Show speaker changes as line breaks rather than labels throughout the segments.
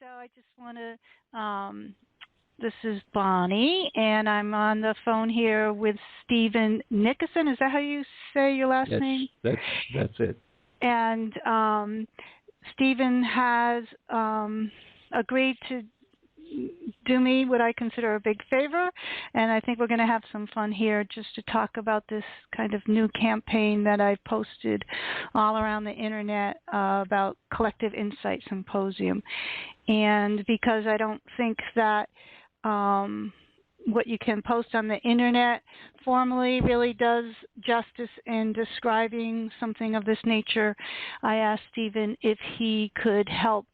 So I just want to, this is Bonnie, and I'm on the phone here with Stephen Nickeson. Is that how you say your last name?
That's it.
And Stephen has agreed to do me what I consider a big favor, and I think we're going to have some fun here just to talk about this kind of new campaign that I posted all around the internet about Collective Insight Symposium. And because I don't think that what you can post on the internet formally really does justice in describing something of this nature, I asked Stephen if he could help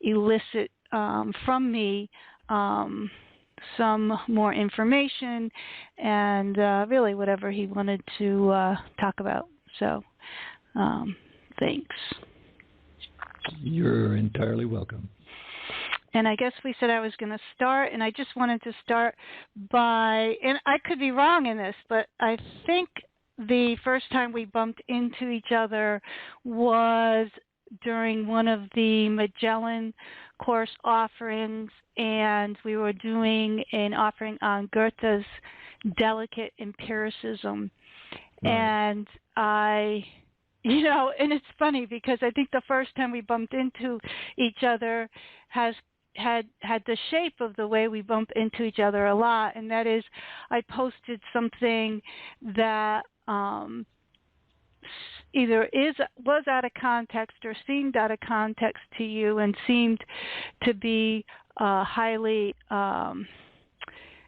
elicit from me some more information and really whatever he wanted to talk about. So thanks.
You're entirely welcome.
And I guess we said I was going to start, and I just wanted to start by, and I could be wrong in this, but I think the first time we bumped into each other was during one of the Magellan course offerings, and we were doing an offering on Goethe's delicate empiricism.
Right.
And and it's funny because I think the first time we bumped into each other had the shape of the way we bump into each other a lot, and that is I posted something that either was out of context or seemed out of context to you and seemed to be highly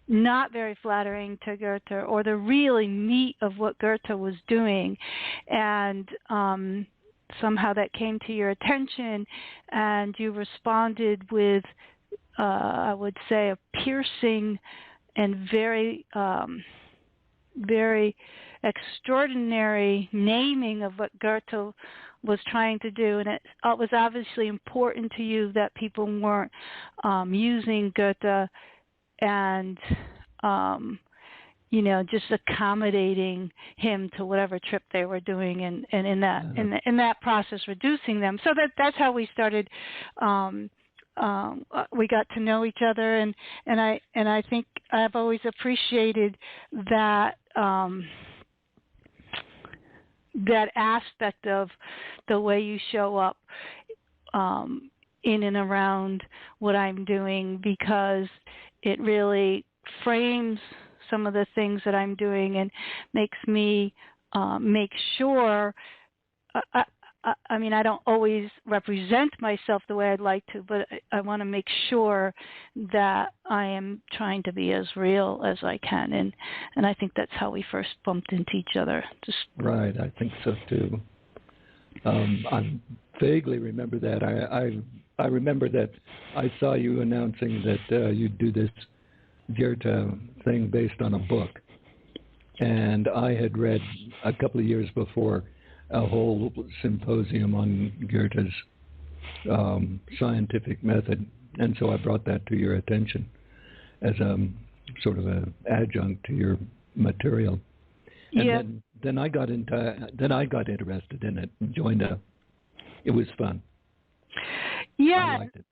not very flattering to Goethe, or the really meat of what Goethe was doing. And somehow that came to your attention, and you responded with, I would say, a piercing and very, very extraordinary naming of what Goethe was trying to do. And it was obviously important to you that people weren't using Goethe and just accommodating him to whatever trip they were doing, and in that process reducing them. So that's how we started. We got to know each other, and I think I've always appreciated that that aspect of the way you show up in and around what I'm doing, because it really frames some of the things that I'm doing and makes me make sure. I don't always represent myself the way I'd like to, but I want to make sure that I am trying to be as real as I can, and I think that's how we first bumped into each other.
Right, I think so too. I vaguely remember that. I remember that I saw you announcing that you'd do this Goethe thing based on a book, and I had read a couple of years before a whole symposium on Goethe's scientific method, and so I brought that to your attention as a sort of an adjunct to your material. And then I got interested in it and joined up. It was fun.
Yeah,
I liked it.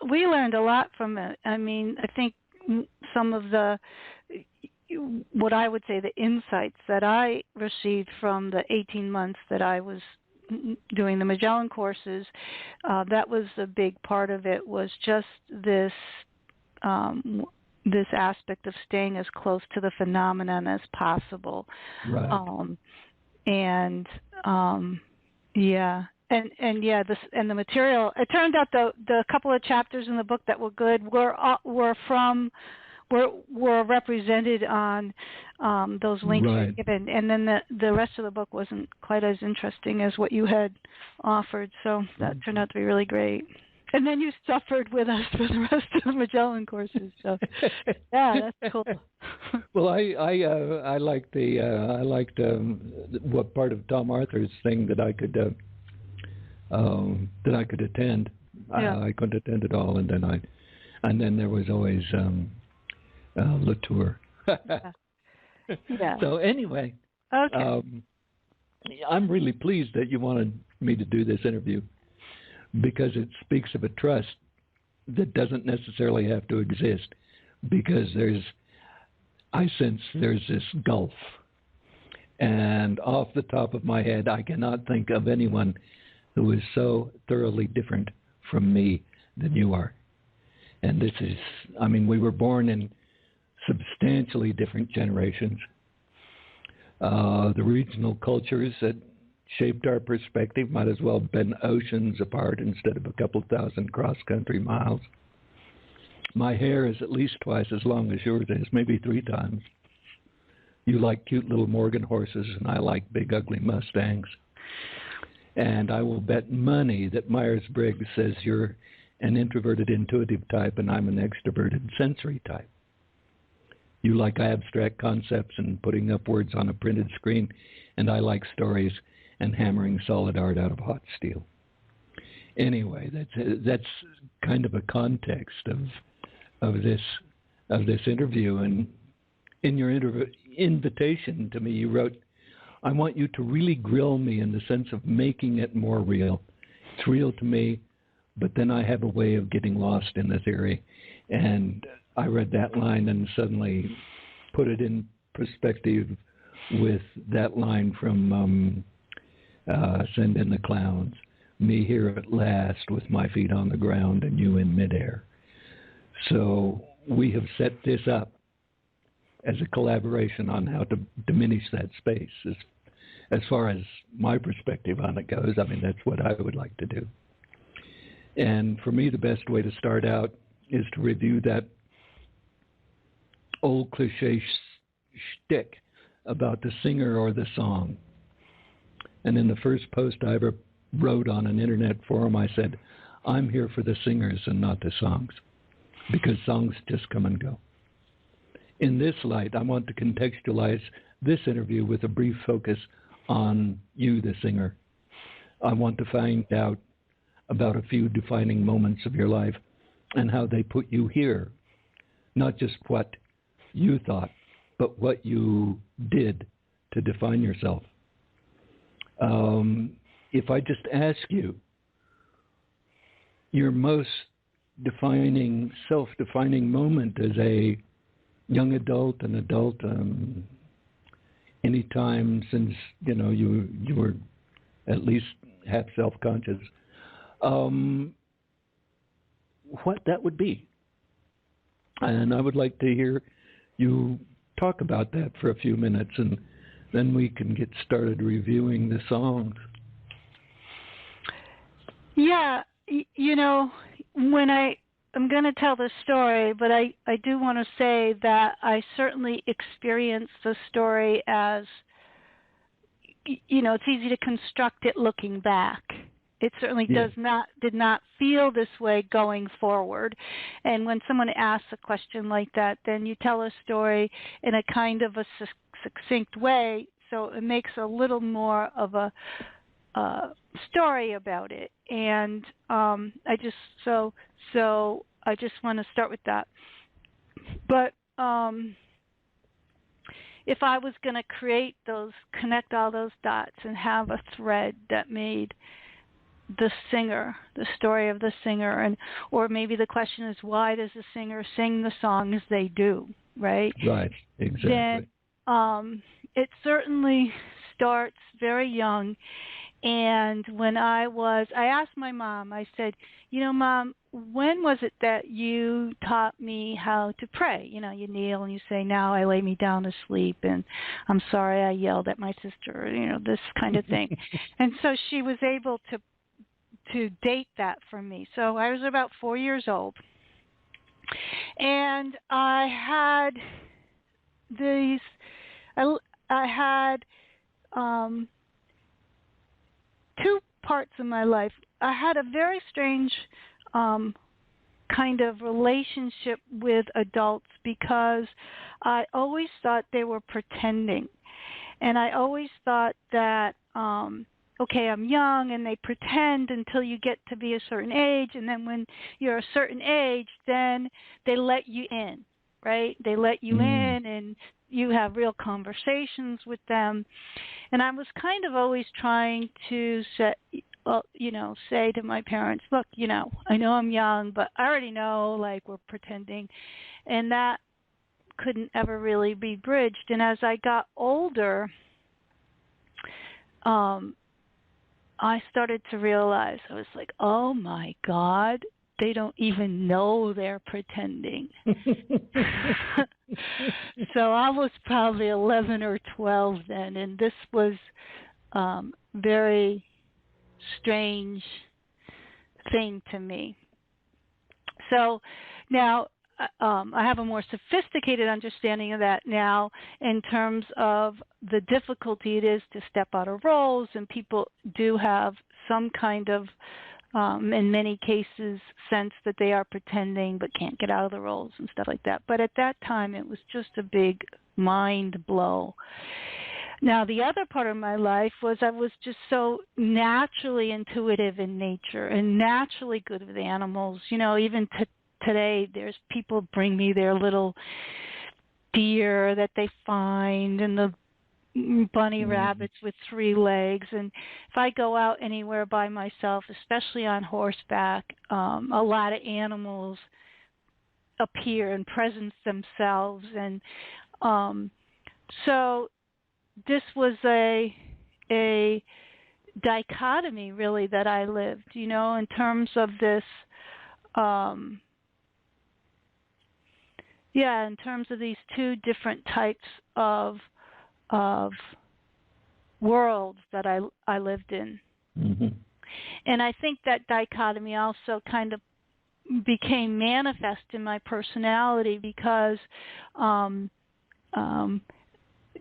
We learned a lot from it. I mean, I think some of what I would say the insights that I received from the 18 months that I was doing the Magellan courses, that was a big part of it, was just this this aspect of staying as close to the phenomenon as possible.
Right.
And the material. It turned out the couple of chapters in the book that were good were represented on those links
right.
given, and then the rest of the book wasn't quite as interesting as what you had offered. So that turned out to be really great. And then you suffered with us for the rest of the Magellan courses. So yeah, that's cool.
Well, I liked what part of Tom Arthur's thing that I could attend.
Yeah.
I couldn't attend it all, and then there was always Latour.
Yeah.
So anyway,
okay.
I'm really pleased that you wanted me to do this interview, because it speaks of a trust that doesn't necessarily have to exist, because I sense there's this gulf. And off the top of my head, I cannot think of anyone who is so thoroughly different from me than you are. And this is, I mean, we were born in substantially different generations. The regional cultures that shaped our perspective might as well have been oceans apart instead of a couple thousand cross-country miles. My hair is at least twice as long as yours is, maybe 3 times. You like cute little Morgan horses, and I like big, ugly Mustangs. And I will bet money that Myers-Briggs says you're an introverted intuitive type, and I'm an extroverted sensory type. You like abstract concepts and putting up words on a printed screen, and I like stories and hammering solid art out of hot steel. Anyway, that's kind of a context of this interview. And in your invitation to me, you wrote, "I want you to really grill me in the sense of making it more real. It's real to me, but then I have a way of getting lost in the theory." And I read that line and suddenly put it in perspective with that line from Send in the Clowns, "Me here at last with my feet on the ground and you in midair." So we have set this up as a collaboration on how to diminish that space. As far as my perspective on it goes, I mean, that's what I would like to do. And for me, the best way to start out is to review that old cliche shtick about the singer or the song. And in the first post I ever wrote on an internet forum, I said, "I'm here for the singers and not the songs, because songs just come and go." In this light, I want to contextualize this interview with a brief focus on you, the singer. I want to find out about a few defining moments of your life and how they put you here. Not just what you thought, but what you did to define yourself. If I just ask you, your most self-defining moment as a young adult, an adult, any time since, you were at least half self-conscious, what that would be. And I would like to hear you talk about that for a few minutes, and then we can get started reviewing the songs.
Yeah, when I'm going to tell the story, but I do want to say that I certainly experienced the story as, it's easy to construct it looking back. It certainly did not feel this way going forward. And when someone asks a question like that, then you tell a story in a kind of a succinct way, so it makes a little more of a story about it. And I just want to start with that. But if I was going to connect all those dots and have a thread that made the story of the singer, or maybe the question is, why does the singer sing the songs they do, right?
Right, exactly.
Then it certainly starts very young. And when I asked my mom, I said, Mom, when was it that you taught me how to pray? You kneel and you say, "Now I lay me down to sleep, and I'm sorry I yelled at my sister," this kind of thing. And so she was able to date that for me. So I was about 4 years old. And I had two parts of my life. I had a very strange kind of relationship with adults, because I always thought they were pretending. And I always thought that, okay, I'm young, and they pretend until you get to be a certain age, and then when you're a certain age, then they let you in, right? They let you in, and you have real conversations with them. And I was kind of always trying to set well, say to my parents, look, I know I'm young, but I already know, like, we're pretending. And that couldn't ever really be bridged. And as I got older, I started to realize, I was like, oh my God, they don't even know they're pretending. So I was probably 11 or 12 then, and this was very strange thing to me. So now I have a more sophisticated understanding of that now in terms of the difficulty it is to step out of roles, and people do have some kind of, in many cases, sense that they are pretending but can't get out of the roles and stuff like that. But at that time, it was just a big mind blow. Now, the other part of my life was I was just so naturally intuitive in nature and naturally good with animals. Even today, there's people bring me their little deer that they find and the bunny rabbits with 3 legs. And if I go out anywhere by myself, especially on horseback, a lot of animals appear and presence themselves. And so this was a dichotomy, really, that I lived, in terms of this, in terms of these 2 different types of worlds that I lived in. Mm-hmm. And I think that dichotomy also kind of became manifest in my personality because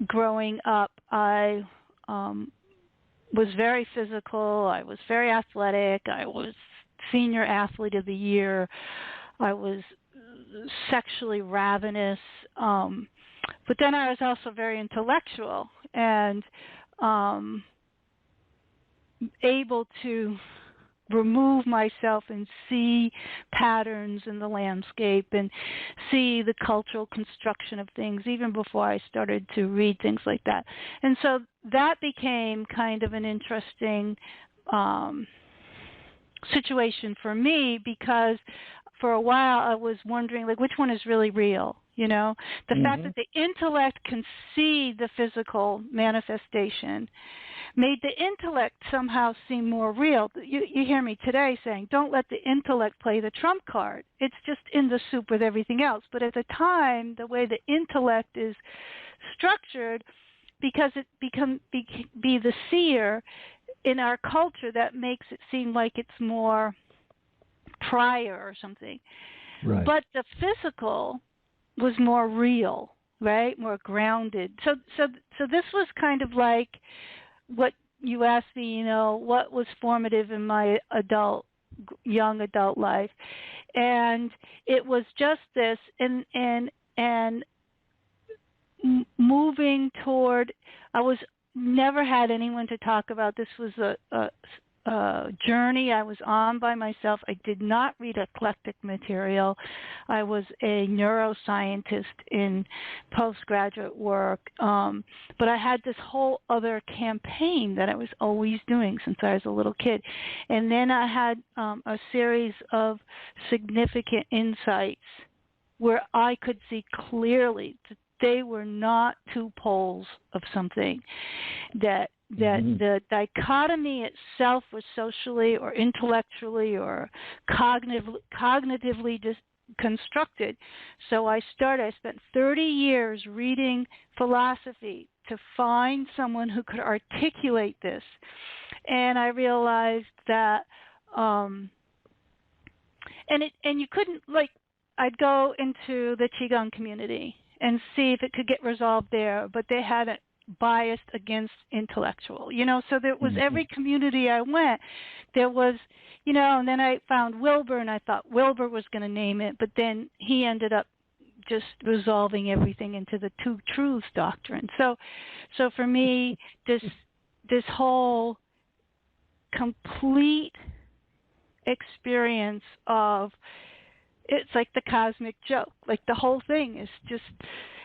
growing up, I was very physical. I was very athletic. I was senior athlete of the year. I was sexually ravenous. But then I was also very intellectual and able to remove myself and see patterns in the landscape and see the cultural construction of things even before I started to read things like that. And so that became kind of an interesting situation for me because for a while I was wondering, like, which one is really real? The fact that the intellect can see the physical manifestation made the intellect somehow seem more real. You hear me today saying, don't let the intellect play the trump card. It's just in the soup with everything else. But at the time, the way the intellect is structured, because it be the seer in our culture, that makes it seem like it's more prior or something. Right. But the physical was more real, right? More grounded. So this was kind of like what you asked me, what was formative in my young adult life. And it was just this and moving toward, I was never had anyone to talk about. This was a journey I was on by myself. I did not read eclectic material. I was a neuroscientist in postgraduate work, but I had this whole other campaign that I was always doing since I was a little kid. And then I had a series of significant insights where I could see clearly that they were not 2 poles of something, that the dichotomy itself was socially or intellectually or cognitively constructed. So I spent 30 years reading philosophy to find someone who could articulate this. And I realized that, and you couldn't, like, I'd go into the Qigong community and see if it could get resolved there, but they had it biased against intellectual, so there was every community I went, there was, and then I found Wilbur and I thought Wilbur was going to name it, but then he ended up just resolving everything into the 2 truths doctrine. So for me, this whole complete experience of, it's like the cosmic joke, like the whole thing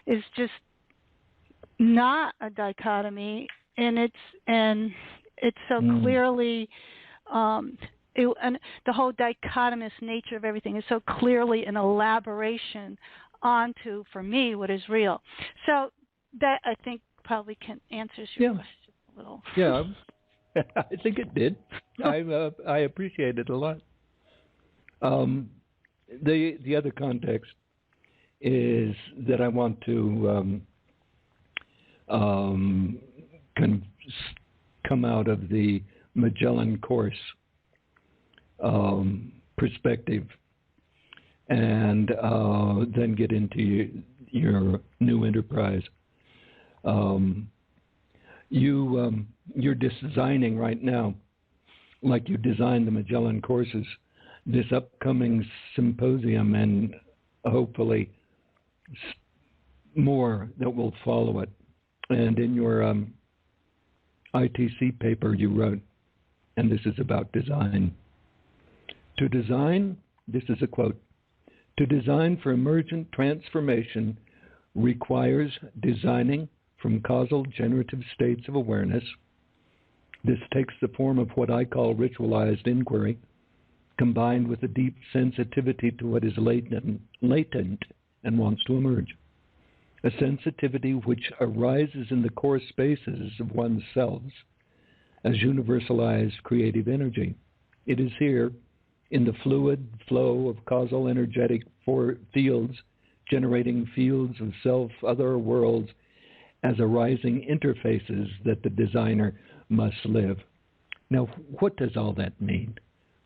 is just not a dichotomy, and it's so clearly And the whole dichotomous nature of everything is so clearly an elaboration onto, for me, what is real. So that, I think, probably can answers your question a little.
Yeah, I think it did. I appreciate it a lot. The other context is that I want to kind of come out of the Magellan Course perspective and then get into your new enterprise. You're designing right now, like you designed the Magellan Courses, this upcoming symposium and hopefully more that will follow it. And in your ITC paper you wrote, and this is about design. To design, this is a quote, to design for emergent transformation requires designing from causal generative states of awareness. This takes the form of what I call ritualized inquiry, combined with a deep sensitivity to what is latent and wants to emerge. A sensitivity which arises in the core spaces of oneself as universalized creative energy. It is here, in the fluid flow of causal energetic fields, generating fields of self, other worlds, as arising interfaces that the designer must live. Now, what does all that mean?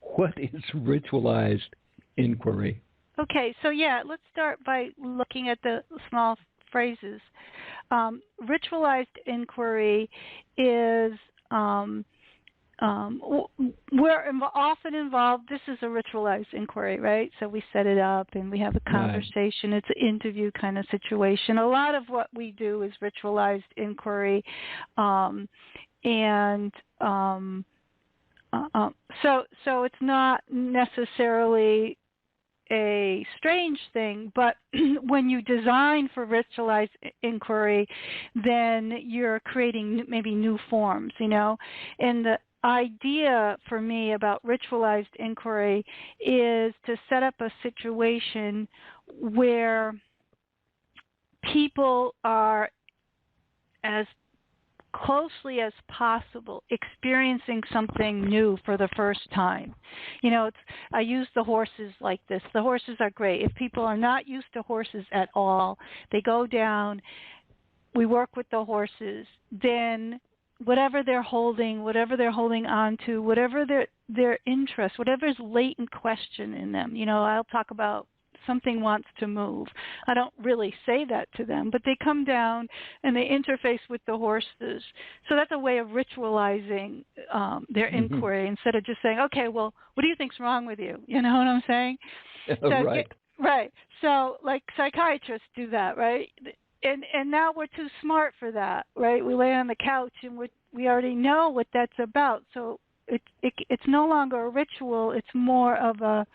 What is ritualized inquiry?
Okay, so let's start by looking at the small phrases. Ritualized inquiry is we're often involved. This is a ritualized inquiry, right? So we set it up and we have a conversation. Right. It's an interview kind of situation. A lot of what we do is ritualized inquiry, so it's not necessarily a strange thing, but when you design for ritualized inquiry, then you're creating maybe new forms, and the idea for me about ritualized inquiry is to set up a situation where people are as closely as possible experiencing something new for the first time. I use the horses like this. The horses are great. If people are not used to horses at all, they go down, we work with the horses, then whatever they're holding on to, whatever their interest, whatever's latent question in them, I'll talk about something wants to move. I don't really say that to them, but they come down and they interface with the horses. So that's a way of ritualizing their inquiry instead of just saying, okay, well, what do you think's wrong with you? You know what I'm saying? So,
right.
Right. So like psychiatrists do that, right? And now we're too smart for that, right? We lay on the couch and we already know what that's about. So it's no longer a ritual. It's more of a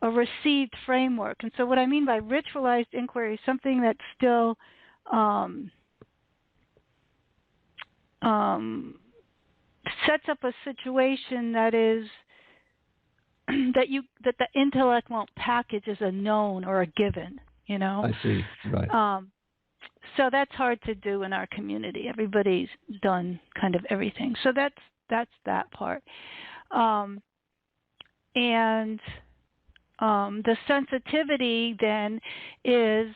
received framework. And so what I mean by ritualized inquiry is something that's still sets up a situation that is that the intellect won't package as a known or a given,
I see, right.
So that's hard to do in our community. Everybody's done kind of everything. So that's that part. The sensitivity then is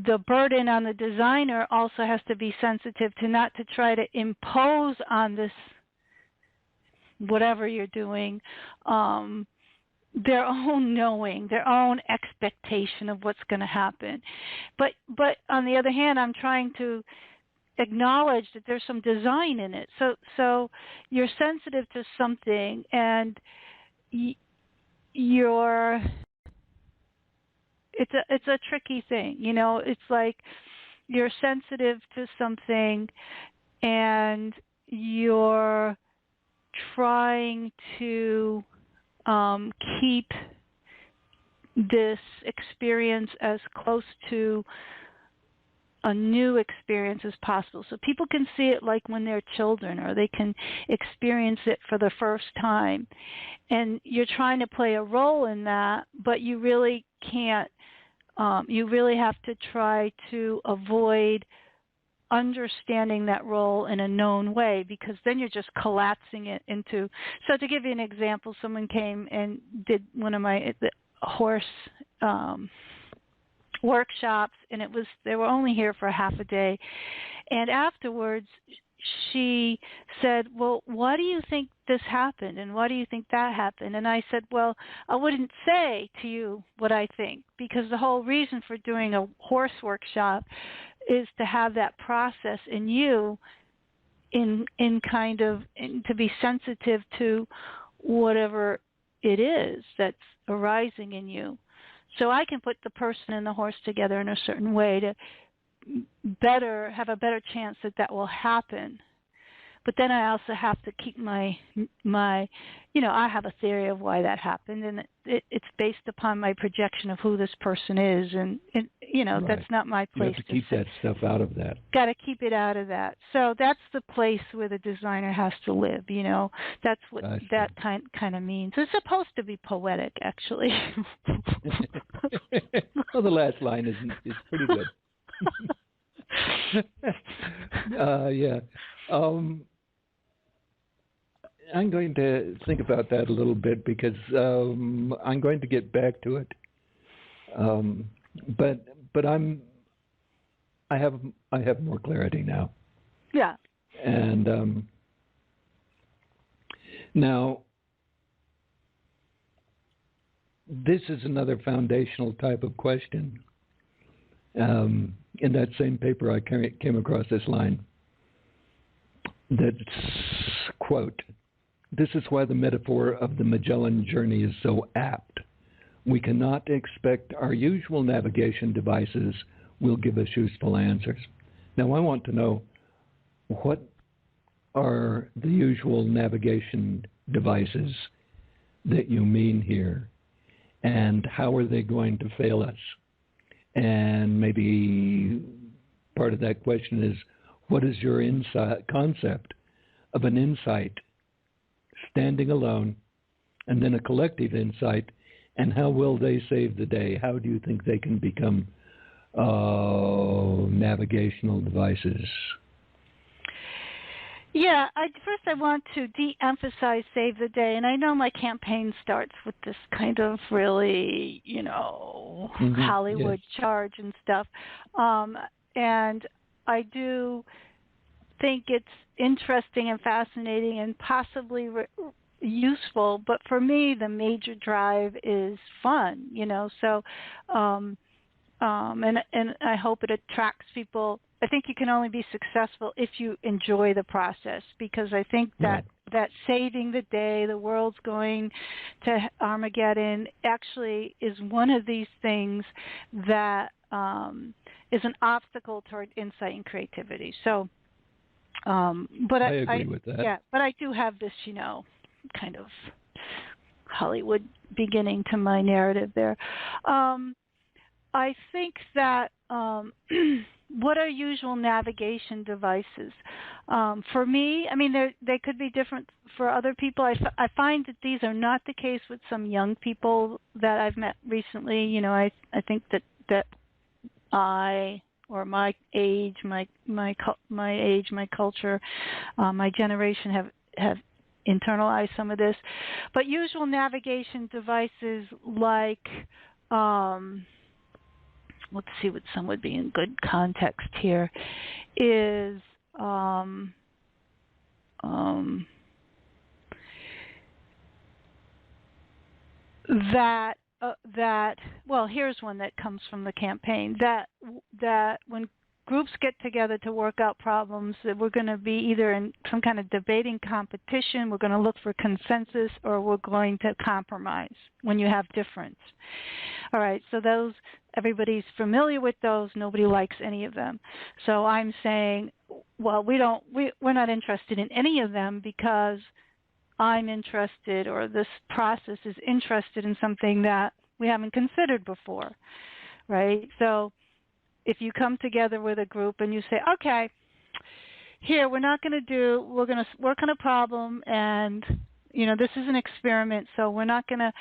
the burden on the designer also has to be sensitive to not to try to impose on this whatever you're doing their own knowing, their own expectation of what's going to happen. But on the other hand, I'm trying to acknowledge that there's some design in it. So you're sensitive to something and it's a tricky thing, it's like you're sensitive to something and you're trying to keep this experience as close to a new experience is possible. So people can see it like when they're children, or they can experience it for the first time. And you're trying to play a role in that, but you really can't. You really have to try to avoid understanding that role in a known way, because then you're just collapsing it into. So to give you an example, someone came and did one of my horse workshops, and they were only here for half a day, and afterwards she said, well, why do you think this happened, and why do you think that happened? And I said, well, I wouldn't say to you what I think, because the whole reason for doing a horse workshop is to have that process in you, in to be sensitive to whatever it is that's arising in you. So I can put the person and the horse together in a certain way to have a better chance that will happen. But then I also have to keep my I have a theory of why that happened, and it's based upon my projection of who this person is, and
right.
That's not my place.
You have to keep that stuff out of that.
Got to keep it out of that. So that's the place where the designer has to live. That's what that kind of means. It's supposed to be poetic, actually.
Well, the last line is pretty good. Yeah. I'm going to think about that a little bit, because I'm going to get back to it. But I have more clarity now.
Yeah.
And now this is another foundational type of question. In that same paper, I came across this line that's, quote, "This is why the metaphor of the Magellan journey is so apt. We cannot expect our usual navigation devices will give us useful answers." Now, I want to know, what are the usual navigation devices that you mean here, and how are they going to fail us? And maybe part of that question is, what is your concept of an insight standing alone, and then a collective insight, and how will they save the day? How do you think they can become navigational devices?
Yeah, first I want to de-emphasize save the day, and I know my campaign starts with this kind of really, Hollywood charge and stuff, and I do think it's interesting and fascinating and possibly useful, but for me the major drive is fun, so and I hope it attracts people. I think you can only be successful if you enjoy the process, because I think that saving the day, the world's going to Armageddon, actually is one of these things that is an obstacle toward insight and creativity. So but
I agree with that.
Yeah, but I do have this, kind of Hollywood beginning to my narrative there. I think that what are usual navigation devices? For me, I mean, they could be different for other people. I find that these are not the case with some young people that I've met recently. I think that I, or my age, my culture, my generation have internalized some of this. But usual navigation devices like, let's see what some would be in good context here, is well, here's one that comes from the campaign, that when groups get together to work out problems, that we're going to be either in some kind of debating competition, we're going to look for consensus, or we're going to compromise when you have difference. All right, so those, everybody's familiar with those. Nobody likes any of them. So I'm saying, well, we're not interested in any of them, because I'm interested, or this process is interested in something that we haven't considered before, right? So if you come together with a group and you say, okay, here, we're going to work on a problem, and, this is an experiment, so we're not going to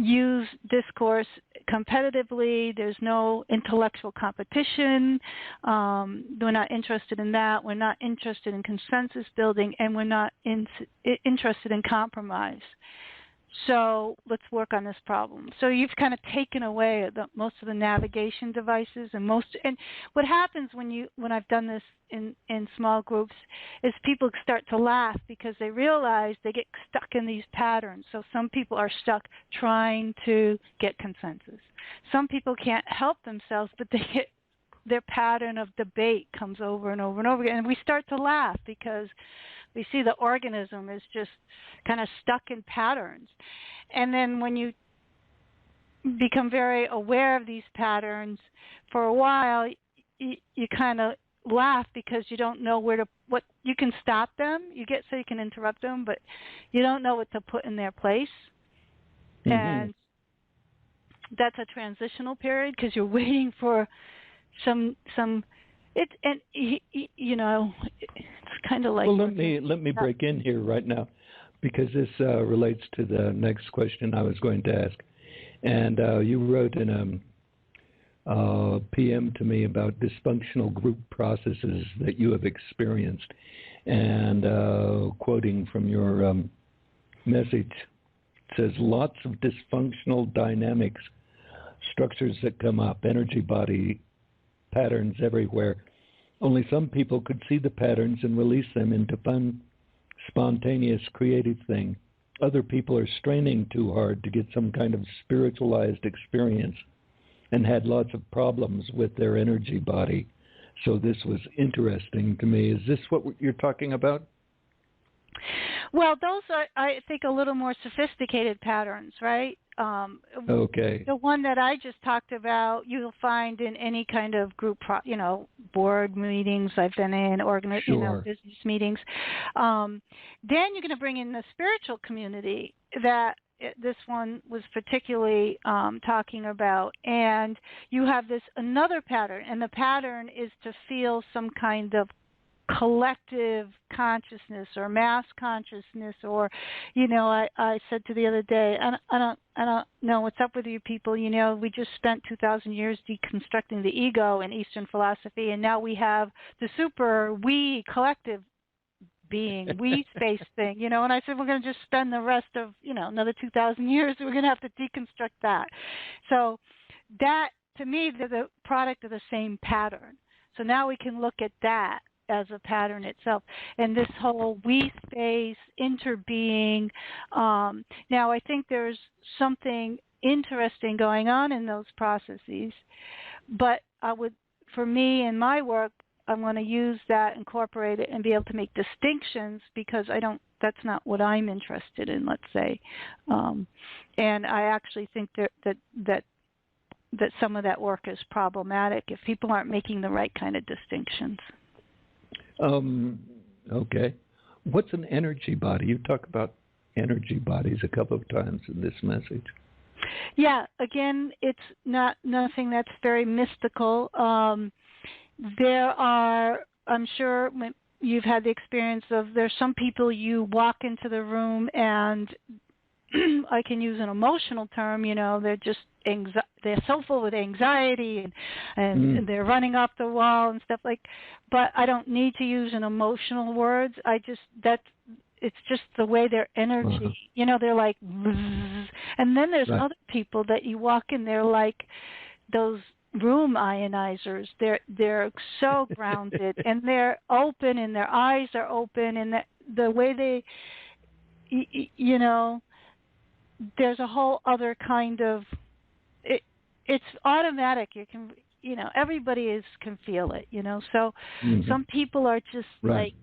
use discourse competitively. There's no intellectual competition. We're not interested in that. We're not interested in consensus building, and we're not interested in compromise. So let's work on this problem. So you've kind of taken away most of the navigation devices, and what happens when I've done this in small groups is people start to laugh because they realize they get stuck in these patterns. So some people are stuck trying to get consensus. Some people can't help themselves, but their pattern of debate comes over and over and over again, and we start to laugh because we see the organism is just kind of stuck in patterns. And then when you become very aware of these patterns, for a while you kind of laugh because you don't know what you can stop them. You can interrupt them, but you don't know what to put in their place. Mm-hmm. And that's a transitional period because you're waiting for some. It's kind of like.
Well, let me break in here right now, because this relates to the next question I was going to ask. And you wrote in a PM to me about dysfunctional group processes that you have experienced, and quoting from your message, it says lots of dysfunctional dynamics, structures that come up, energy body patterns everywhere. Only some people could see the patterns and release them into fun, spontaneous, creative thing. Other people are straining too hard to get some kind of spiritualized experience and had lots of problems with their energy body. So this was interesting to me. Is this what you're talking about?
Well, those are, I think, a little more sophisticated patterns, right?
Okay.
The one that I just talked about, you'll find in any kind of group, board meetings I've been in, business meetings. Then you're going to bring in the spiritual community that this one was particularly talking about, and you have another pattern, and the pattern is to feel some kind of collective consciousness or mass consciousness, or I said to the other day, I don't know what's up with you people. We just spent 2,000 years deconstructing the ego in Eastern philosophy, and now we have the super we collective being, we space thing, and I said we're going to just spend the rest of another 2,000 years, we're going to have to deconstruct that. So that, to me, they're the product of the same pattern. So now we can look at that as a pattern itself, and this whole we space interbeing. Now I think there's something interesting going on in those processes, but for me in my work, I'm going to use that, incorporate it, and be able to make distinctions, because that's not what I'm interested in, let's say. And I actually think that some of that work is problematic if people aren't making the right kind of distinctions.
Okay. What's an energy body? You talk about energy bodies a couple of times in this message.
Yeah, again, it's nothing that's very mystical. There are, I'm sure you've had the experience of, there's some people you walk into the room and I can use an emotional term, they're just they're so full with anxiety and they're running off the wall and stuff but I don't need to use an emotional words. It's just the way their energy, they're like, and then there's other people that you walk in, they're like those room ionizers. They're so grounded and they're open and their eyes are open, and the way they, there's a whole other kind of, it's automatic. You can, everybody can feel it, so some people are just like,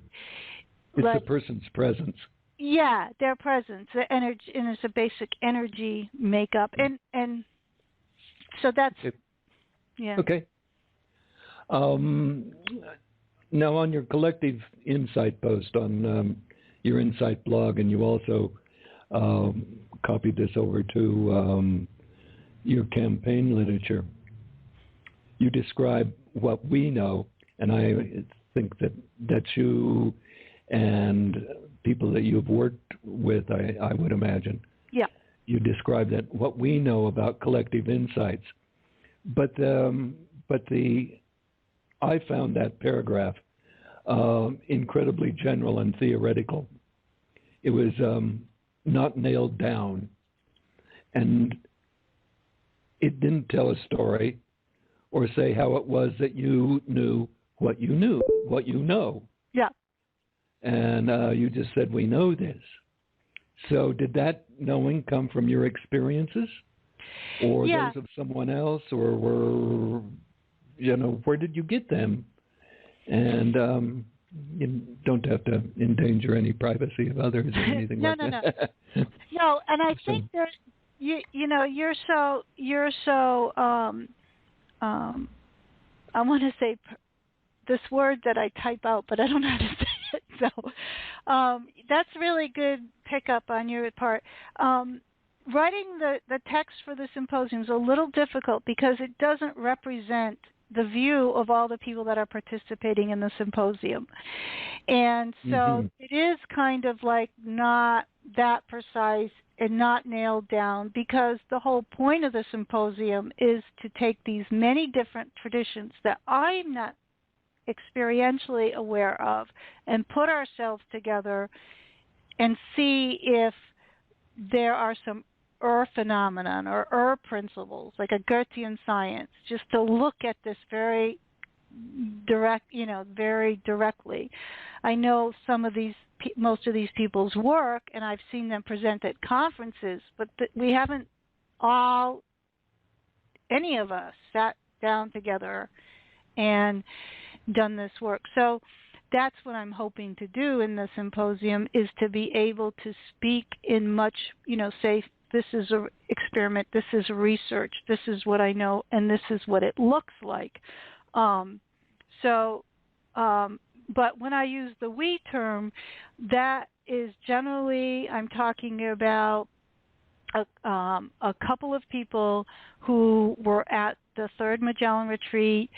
it's a person's presence.
Yeah, their presence, the energy, and it's a basic energy makeup, and so that's yeah. Okay.
Now, on your collective insight post on your Insight blog, and you also copied this over to your campaign literature, you describe what we know, and I think that that's you and people that you've worked with, I would imagine.
Yeah.
You describe that what we know about collective insights, but I found that paragraph incredibly general and theoretical. It was not nailed down, and it didn't tell a story or say how it was that you knew what you know.
Yeah.
And you just said, we know this. So did that knowing come from your experiences or those of someone else, or where did you get them? And you don't have to endanger any privacy of others or anything like that.
No, and I think there's, you're so I want to say this word that I type out, but I don't know how to say it. So that's really good pickup on your part. Writing the text for the symposium is a little difficult because it doesn't represent the view of all the people that are participating in the symposium. And so it is kind of like not that precise and not nailed down, because the whole point of the symposium is to take these many different traditions that I'm not experientially aware of and put ourselves together and see if there are some phenomenon or principles, like a Goethean science, just to look at this very very directly. I know most of these people's work, and I've seen them present at conferences, but we haven't any of us sat down together and done this work. So that's what I'm hoping to do in the symposium, is to be able to speak in much, say, this is an experiment, this is research, this is what I know, and this is what it looks like. But when I use the we term, that is generally, I'm talking about a couple of people who were at the third Magellan retreat,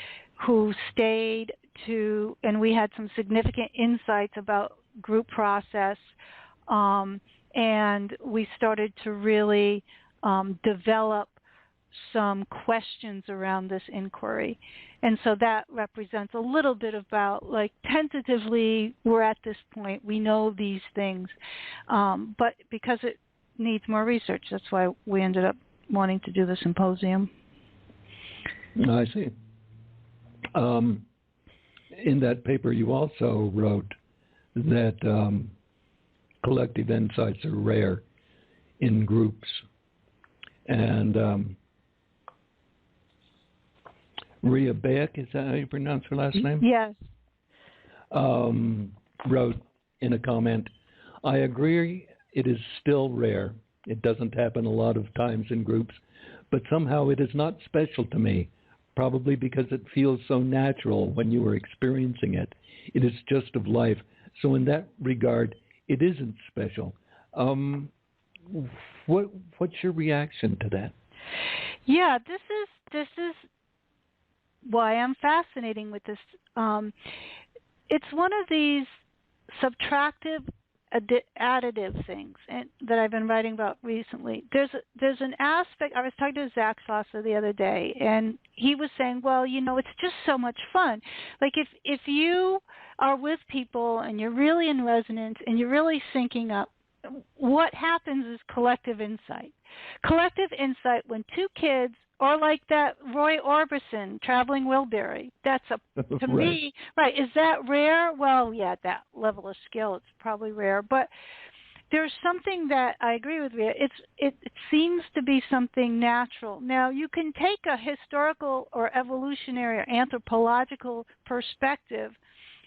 who stayed and we had some significant insights about group process, and we started to really develop some questions around this inquiry. And so that represents a little bit about, like, tentatively, we're at this point, we know these things, but because it needs more research, that's why we ended up wanting to do the symposium.
I see. In that paper, you also wrote that collective insights are rare in groups. And Ria Beck, is that how you pronounce her last name?
Yes.
Wrote in a comment, I agree it is still rare. It doesn't happen a lot of times in groups, but somehow it is not special to me, probably because it feels so natural when you are experiencing it. It is just of life. So in that regard, it isn't special. What's your reaction to that?
Yeah, this is why I'm fascinating with this. It's one of these subtractive, additive things that I've been writing about recently. There's an aspect. I was talking to Zach Schlosser the other day, and he was saying, well, it's just so much fun. Like if you are with people and you're really in resonance and you're really syncing up, what happens is collective insight. Collective insight when two kids, or like that Roy Orbison, Traveling Wilbury, that's to me, right, is that rare? Well, yeah, at that level of skill, it's probably rare. But there's something that I agree with you. It seems to be something natural. Now, you can take a historical or evolutionary or anthropological perspective,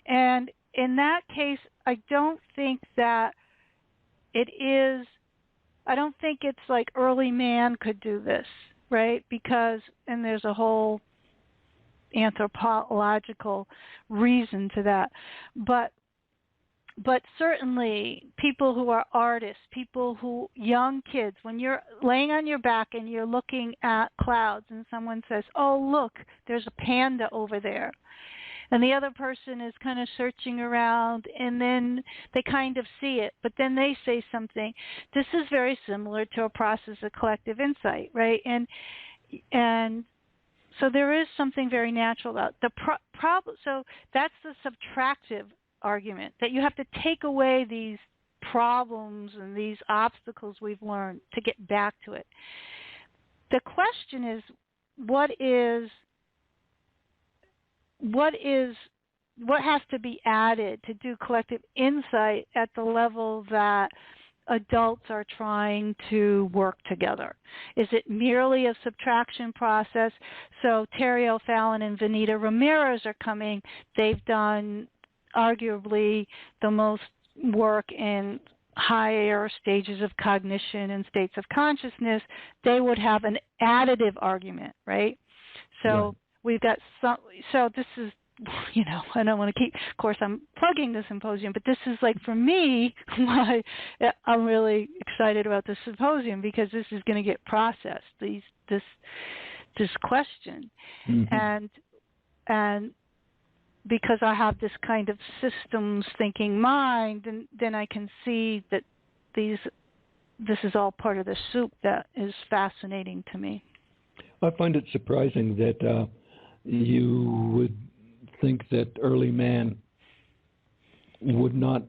and in that case, I don't think that I don't think it's like early man could do this, right? And there's a whole anthropological reason to that. But but certainly people who are artists, young kids, when you're laying on your back and you're looking at clouds and someone says, "Oh, look, there's a panda over there." And the other person is kind of searching around, and then they kind of see it, but then they say something. This is very similar to a process of collective insight, right? And so there is something very natural about the problem. So that's the subtractive argument, that you have to take away these problems and these obstacles we've learned to get back to it. The question is, what has to be added to do collective insight at the level that adults are trying to work together? Is it merely a subtraction process? So Terry O'Fallon and Vanita Ramirez are coming. They've done arguably the most work in higher stages of cognition and states of consciousness. They would have an additive argument, right? So we've got some. So this is, I don't want to keep, of course, I'm plugging the symposium, but this is like, for me, why I'm really excited about the symposium, because this is going to get processed, this question. Mm-hmm. And because I have this kind of systems thinking mind, and then I can see that this is all part of the soup that is fascinating to me.
I find it surprising that you would think that early man would not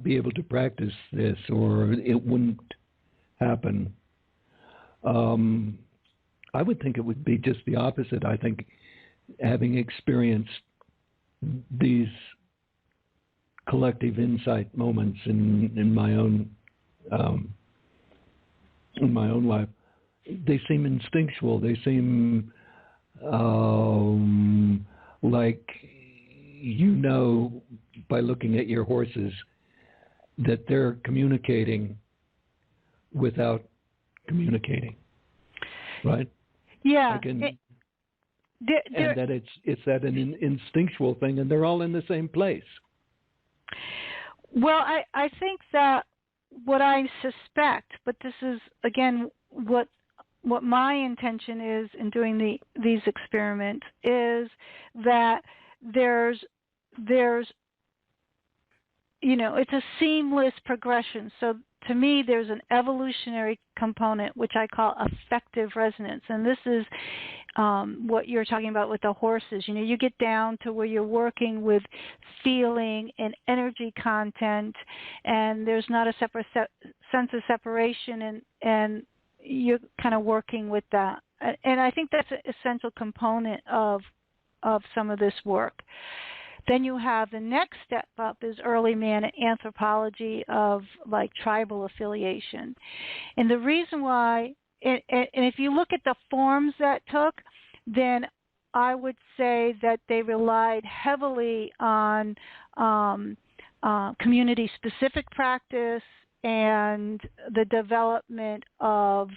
be able to practice this, or it wouldn't happen. I would think it would be just the opposite. I think, having experienced these collective insight moments in my own life, they seem instinctual. They seem like, by looking at your horses, that they're communicating without communicating, right?
Yeah.
And that it's that an instinctual thing, and they're all in the same place.
Well, I think that what I suspect, but this is, again, what my intention is in doing these experiments, is that there's it's a seamless progression. So to me, there's an evolutionary component, which I call affective resonance. And this is what you're talking about with the horses. You get down to where you're working with feeling and energy content, and there's not a separate sense of separation, and you're kind of working with that. And I think that's an essential component of some of this work. Then you have the next step up is early man anthropology of like tribal affiliation. And the reason why, and if you look at the forms that took, then I would say that they relied heavily on community-specific practice and the development of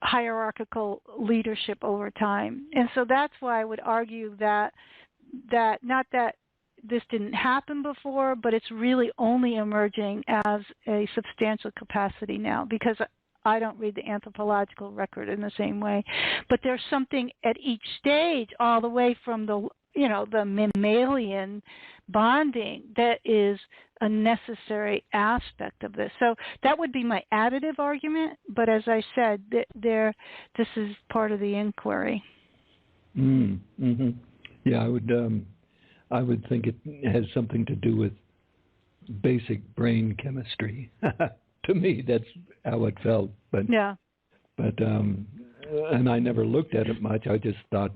hierarchical leadership over time. And so that's why I would argue that not that this didn't happen before, but it's really only emerging as a substantial capacity now, because I don't read the anthropological record in the same way. But there's something at each stage, all the way from the mammalian bonding, that is a necessary aspect of this. So that would be my additive argument. But as I said, this is part of the inquiry.
Mm-hmm. Yeah, I would think it has something to do with basic brain chemistry. To me, that's how it felt. But yeah. But and I never looked at it much. I just thought,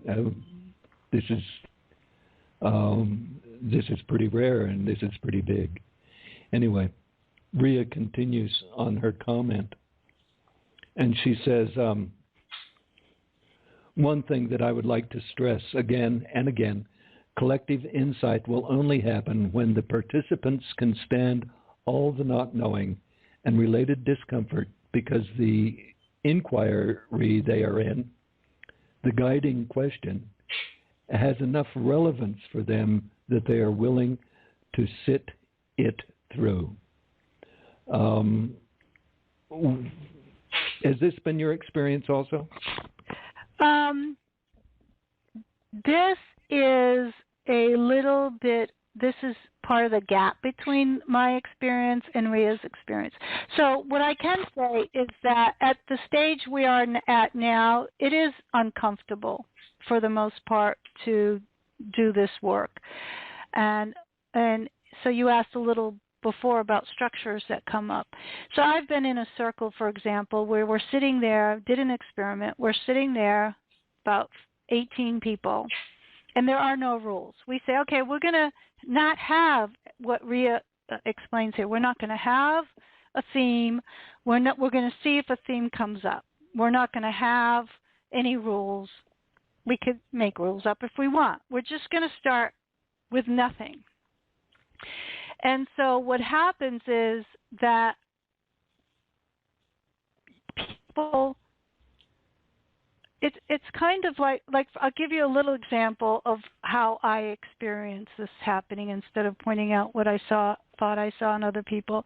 this is pretty rare, and this is pretty big. Anyway, Rhea continues on her comment, and she says, one thing that I would like to stress again and again, collective insight will only happen when the participants can stand all the not knowing and related discomfort, because the inquiry they are in, the guiding question, has enough relevance for them that they are willing to sit it through. Has this been your experience also?
This is a little bit, this is part of the gap between my experience and Ria's experience. So what I can say is that at the stage we are at now, it is uncomfortable for the most part to do this work. And so you asked a little before about structures that come up. So I've been in a circle, for example, where we're sitting there, did an experiment, we're sitting there, about 18 people, and there are no rules. We say, okay, we're going to not have what Ria explains here. We're not going to have a theme. We're going to see if a theme comes up. We're not going to have any rules. We could make rules up if we want. We're just going to start with nothing. And so what happens is that people, it's kind of like I'll give you a little example of how I experience this happening instead of pointing out what I thought I saw in other people.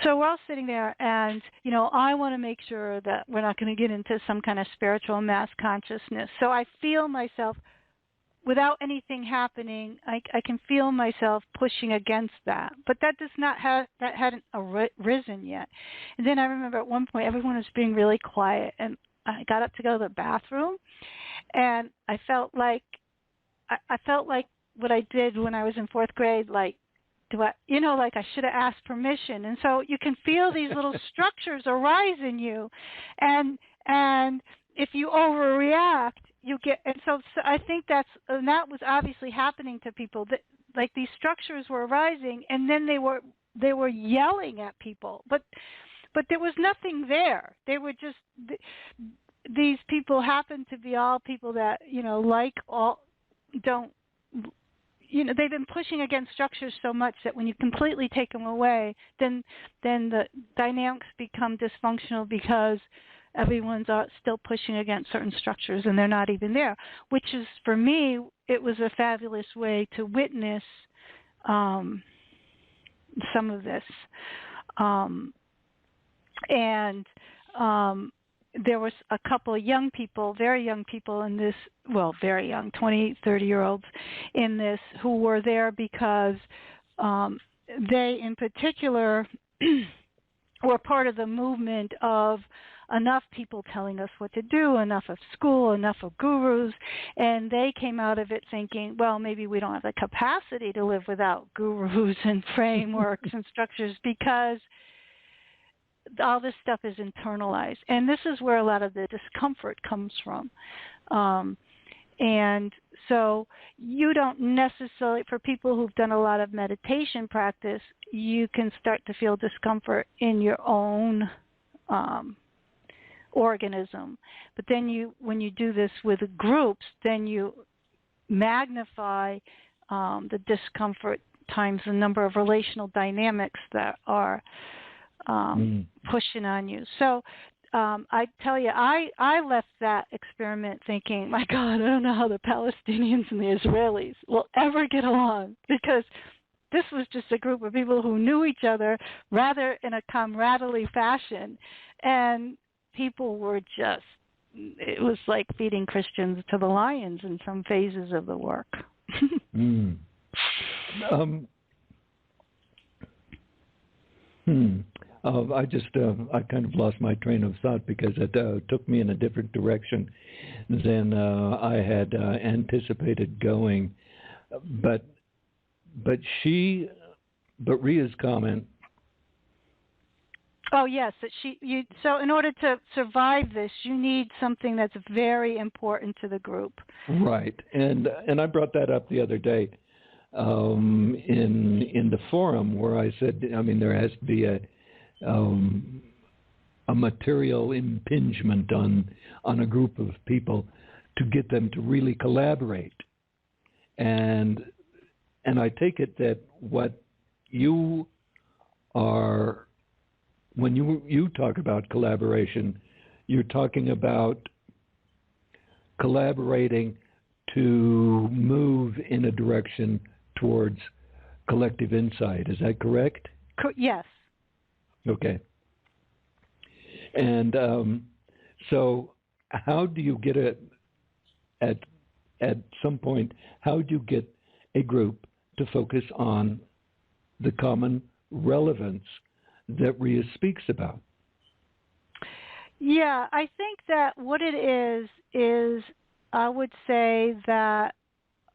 So we're all sitting there, and I want to make sure that we're not going to get into some kind of spiritual mass consciousness. So I feel myself, without anything happening, I can feel myself pushing against that. But that does not have, that hadn't arisen yet. And then I remember at one point everyone was being really quiet, and I got up to go to the bathroom, and I felt like what I did when I was in fourth grade, like I should have asked permission. And so you can feel these little structures arise in you, and if you overreact, you get. And so I think that was obviously happening to people. That like these structures were arising, and then they were yelling at people, but there was nothing there. They were just these people happened to be all people that don't. They've been pushing against structures so much that when you completely take them away, then the dynamics become dysfunctional because everyone's still pushing against certain structures and they're not even there, which is, for me, it was a fabulous way to witness some of this. There was a couple of young people, very young people in this, well, very young, 20, 30-year-olds in this, who were there because they, in particular, were part of the movement of enough people telling us what to do, enough of school, enough of gurus, and they came out of it thinking, well, maybe we don't have the capacity to live without gurus and frameworks and structures because all this stuff is internalized. And this is where a lot of the discomfort comes from. And so you don't necessarily, for people who've done a lot of meditation practice, you can start to feel discomfort in your own organism. But then when you do this with groups, then you magnify the discomfort times the number of relational dynamics that are pushing on you. So I tell you, I left that experiment thinking, my God, I don't know how the Palestinians and the Israelis will ever get along, because this was just a group of people who knew each other rather in a camaraderie fashion, and people were just, it was like feeding Christians to the lions in some phases of the work.
I kind of lost my train of thought because it took me in a different direction than I had anticipated going. But Ria's comment.
Oh yes, so in order to survive this, you need something that's very important to the group. Right,
and I brought that up the other day in the forum where I said, I mean, there has to be a material impingement on a group of people to get them to really collaborate, and I take it that what you are, when you talk about collaboration, you're talking about collaborating to move in a direction towards collective insight. Is that correct?
Yes.
Okay. And so how do you get at some point, how do you get a group to focus on the common relevance that Rhea speaks about?
Yeah, I think that what it is I would say that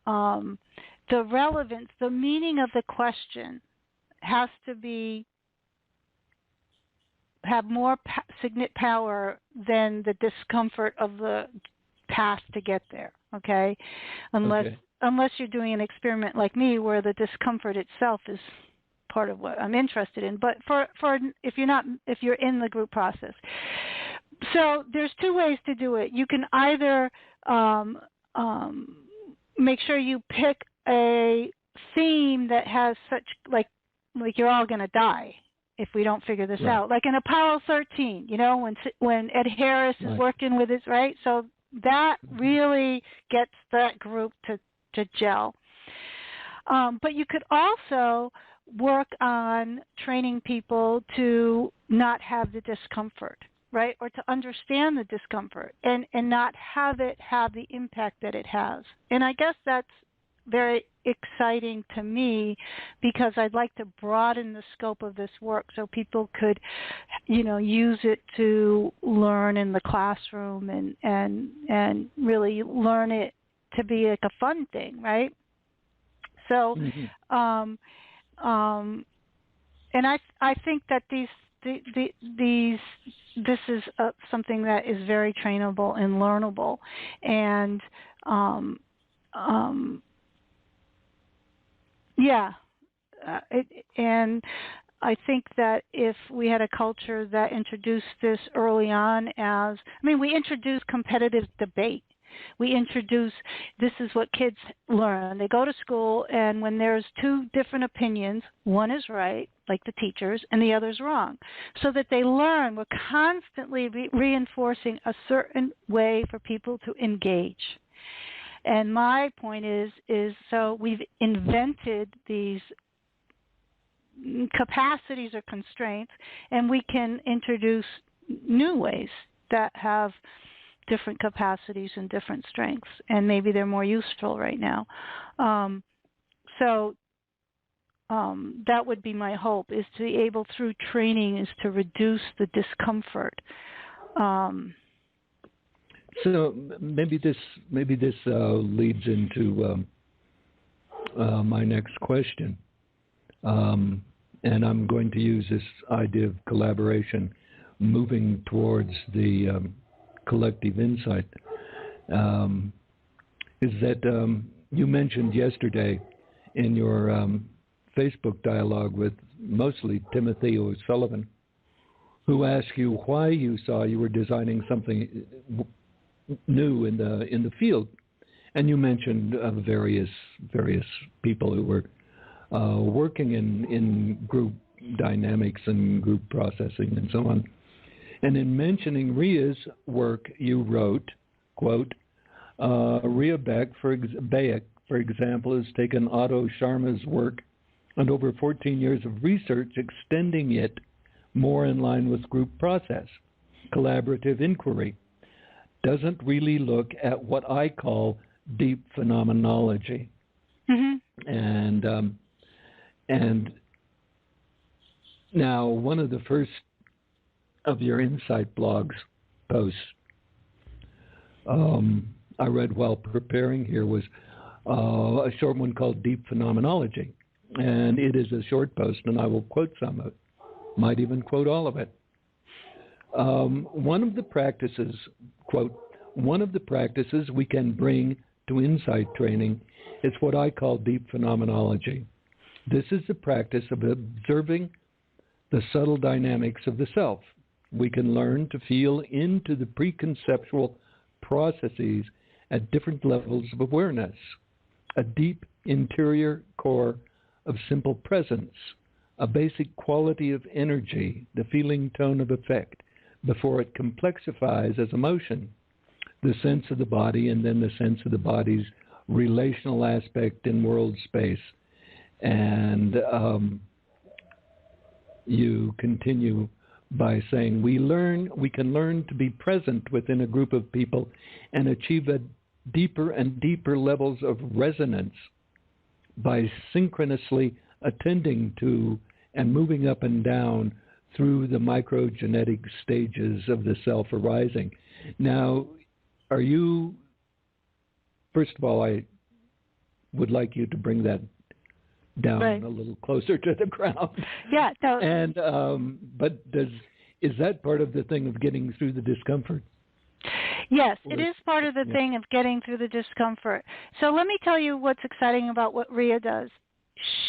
the relevance, the meaning of the question has to have more significant power than the discomfort of the path to get there, okay? Unless you're doing an experiment like me where the discomfort itself is part of what I'm interested in. But for if you're in the group process. So there's two ways to do it. You can either make sure you pick a theme that has such like you're all going to die if we don't figure this out. Like in Apollo 13, when Ed Harris is working with it, right? So that really gets that group to gel. But you could also work on training people to not have the discomfort, right? Or to understand the discomfort and not have it have the impact that it has. And I guess that's very exciting to me because I'd like to broaden the scope of this work so people could, use it to learn in the classroom and really learn it to be like a fun thing, right? So, and I think that this is something that is very trainable and learnable, and and I think that if we had a culture that introduced this early on we introduced competitive debate. We introduce, this is what kids learn. They go to school, and when there's two different opinions, one is right, like the teachers, and the other's wrong. So that they learn, we're constantly reinforcing a certain way for people to engage. And my point is so we've invented these capacities or constraints, and we can introduce new ways that have different capacities and different strengths, and maybe they're more useful right now. So that would be my hope, is to be able through training is to reduce the discomfort.
So maybe this leads into my next question, and I'm going to use this idea of collaboration, moving towards the collective insight. Is that you mentioned yesterday in your Facebook dialogue with mostly Timothy O'Sullivan, who asked you why you saw you were designing something new in the field, and you mentioned various people who were working in group dynamics and group processing and so on. And in mentioning Rhea's work, you wrote, quote, Rhea Bayek, for example, has taken Otto Sharma's work and over 14 years of research, extending it more in line with group process, collaborative inquiry. Doesn't really look at what I call deep phenomenology. Mm-hmm. And now one of the first of your Insight blogs posts I read while preparing here was a short one called Deep Phenomenology. And it is a short post, and I will quote some of it, might even quote all of it. One of the practices, quote, one of the practices we can bring to Insight training is what I call deep phenomenology. This is the practice of observing the subtle dynamics of the self. We can learn to feel into the preconceptual processes at different levels of awareness, a deep interior core of simple presence, a basic quality of energy, the feeling tone of effect, before it complexifies as emotion, the sense of the body and then the sense of the body's relational aspect in world space. And you continue by saying, we can learn to be present within a group of people and achieve a deeper and deeper levels of resonance by synchronously attending to and moving up and down through the microgenetic stages of the self arising. Now, are you, first of all, I would like you to bring that down a little closer to the ground.
Yeah. No.
And but is that part of the thing of getting through the discomfort?
Yes, it is part of the thing of getting through the discomfort. So let me tell you what's exciting about what Rhea does.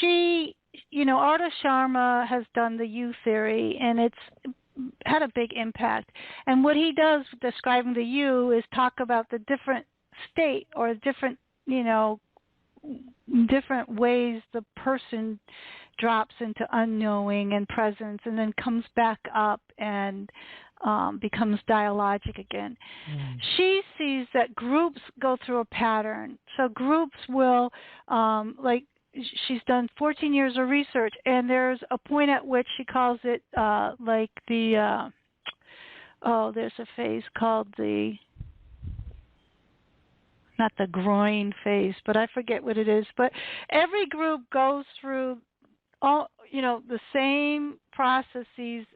She, Arta Sharma has done the U theory, and it's had a big impact. And what he does describing the U is talk about the different state or different, different ways the person drops into unknowing and presence and then comes back up and becomes dialogic again. She sees that groups go through a pattern. So groups will, she's done 14 years of research, and there's a point at which she calls it there's a phase called not the groin phase, but I forget what it is. But every group goes through all, the same processes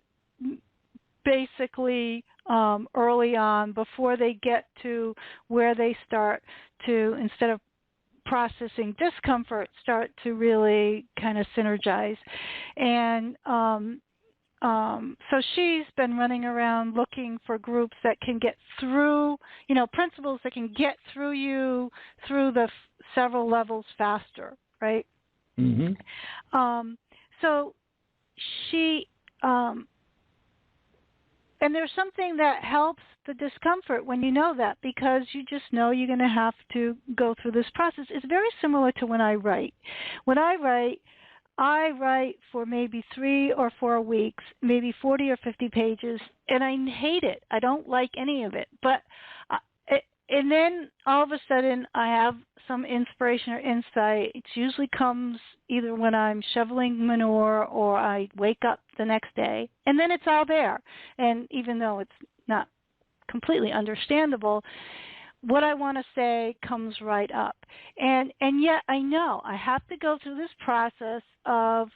basically early on before they get to where they start to, instead of processing discomfort, start to really kind of synergize. And so she's been running around looking for groups that can get through, principles that can get through you through the several levels faster, right?
Mm-hmm.
So she, and there's something that helps the discomfort when you know that, because you just know you're going to have to go through this process. It's very similar to when I write. When I write for maybe 3 or 4 weeks, maybe 40 or 50 pages, and I hate it. I don't like any of it. But and then all of a sudden I have some inspiration or insight. It usually comes either when I'm shoveling manure or I wake up the next day, and then it's all there. And even though it's not completely understandable, what I want to say comes right up. And yet I know I have to go through this process of,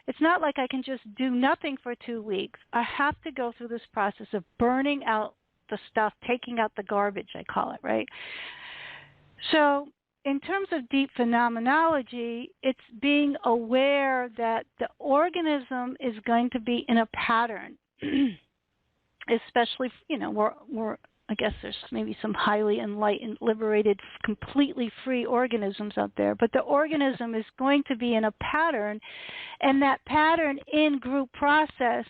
it's not like I can just do nothing for 2 weeks. I have to go through this process of burning out the stuff, taking out the garbage, I call it, right? So in terms of deep phenomenology, it's being aware that the organism is going to be in a pattern, especially, we're I guess there's maybe some highly enlightened, liberated, completely free organisms out there, but the organism is going to be in a pattern, and that pattern in group process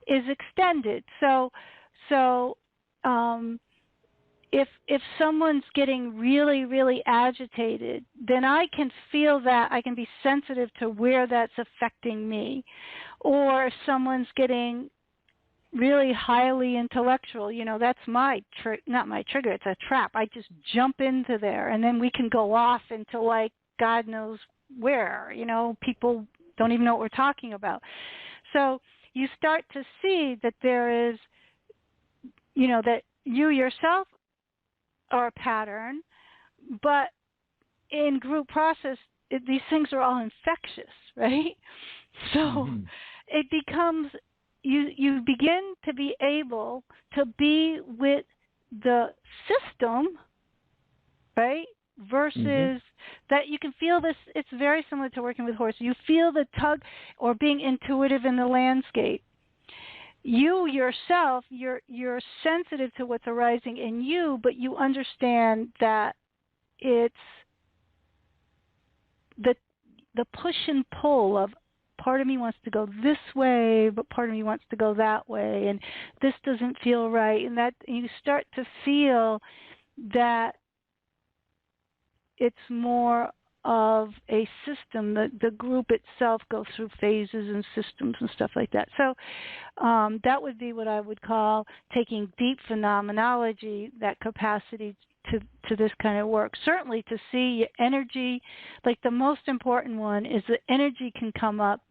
is extended. So if someone's getting really, really agitated, then I can feel that. I can be sensitive to where that's affecting me. Or if someone's getting really highly intellectual, that's not my trigger, it's a trap. I just jump into there, and then we can go off into God knows where, people don't even know what we're talking about. So you start to see that there is, that you yourself are a pattern, but in group process, these things are all infectious, right? So it becomes, you begin to be able to be with the system, right? Versus that you can feel this, it's very similar to working with horses. You feel the tug or being intuitive in the landscape. You yourself, you're sensitive to what's arising in you, but you understand that it's the push and pull of part of me wants to go this way, but part of me wants to go that way, and this doesn't feel right. And that you start to feel that it's more of a system. The group itself goes through phases and systems and stuff like that. So that would be what I would call taking deep phenomenology, that capacity to this kind of work. Certainly to see energy, like the most important one is the energy can come up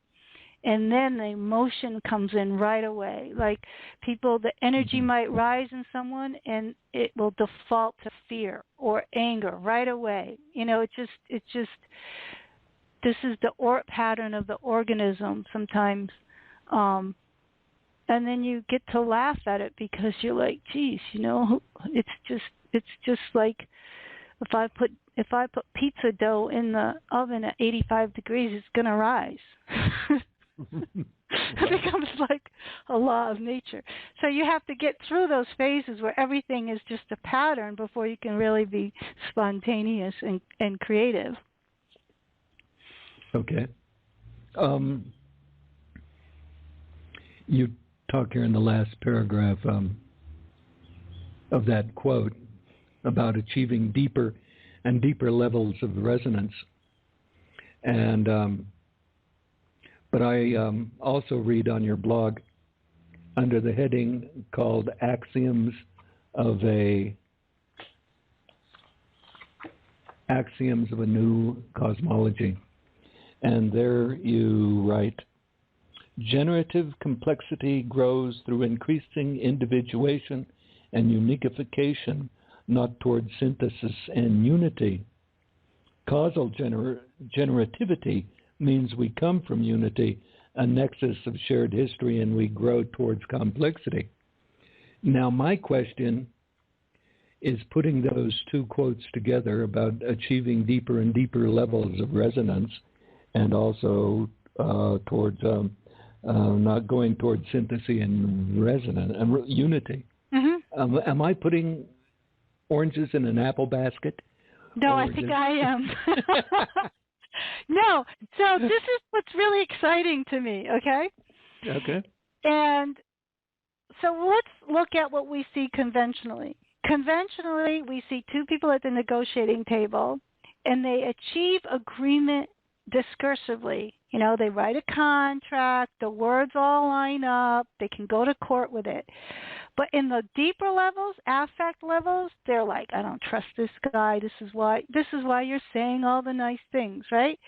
and then the emotion comes in right away. Like people, the energy might rise in someone and it will default to fear or anger right away. It's just this is the pattern of the organism sometimes. And then you get to laugh at it because you're like, geez, it's just like if I put pizza dough in the oven at 85 degrees, it's going to rise. It becomes like a law of nature. So you have to get through those phases where everything is just a pattern before you can really be spontaneous and creative.
Okay. You talk here in the last paragraph of that quote about achieving deeper and deeper levels of resonance. And but I also read on your blog under the heading called Axioms of a New Cosmology. And there you write, generative complexity grows through increasing individuation and unification, not toward synthesis and unity. Causal generativity means we come from unity, a nexus of shared history, and we grow towards complexity. Now, my question is putting those two quotes together about achieving deeper and deeper levels of resonance and also towards not going towards synthesis and resonance and unity. Mm-hmm. Am I putting oranges in an apple basket?
No, I think I am. No. So this is what's really exciting to me, okay?
Okay.
And so let's look at what we see conventionally. Conventionally, we see two people at the negotiating table, and they achieve agreement discursively. They write a contract, the words all line up, they can go to court with it. But in the deeper levels, affect levels, they're like, I don't trust this guy. This is why you're saying all the nice things, right?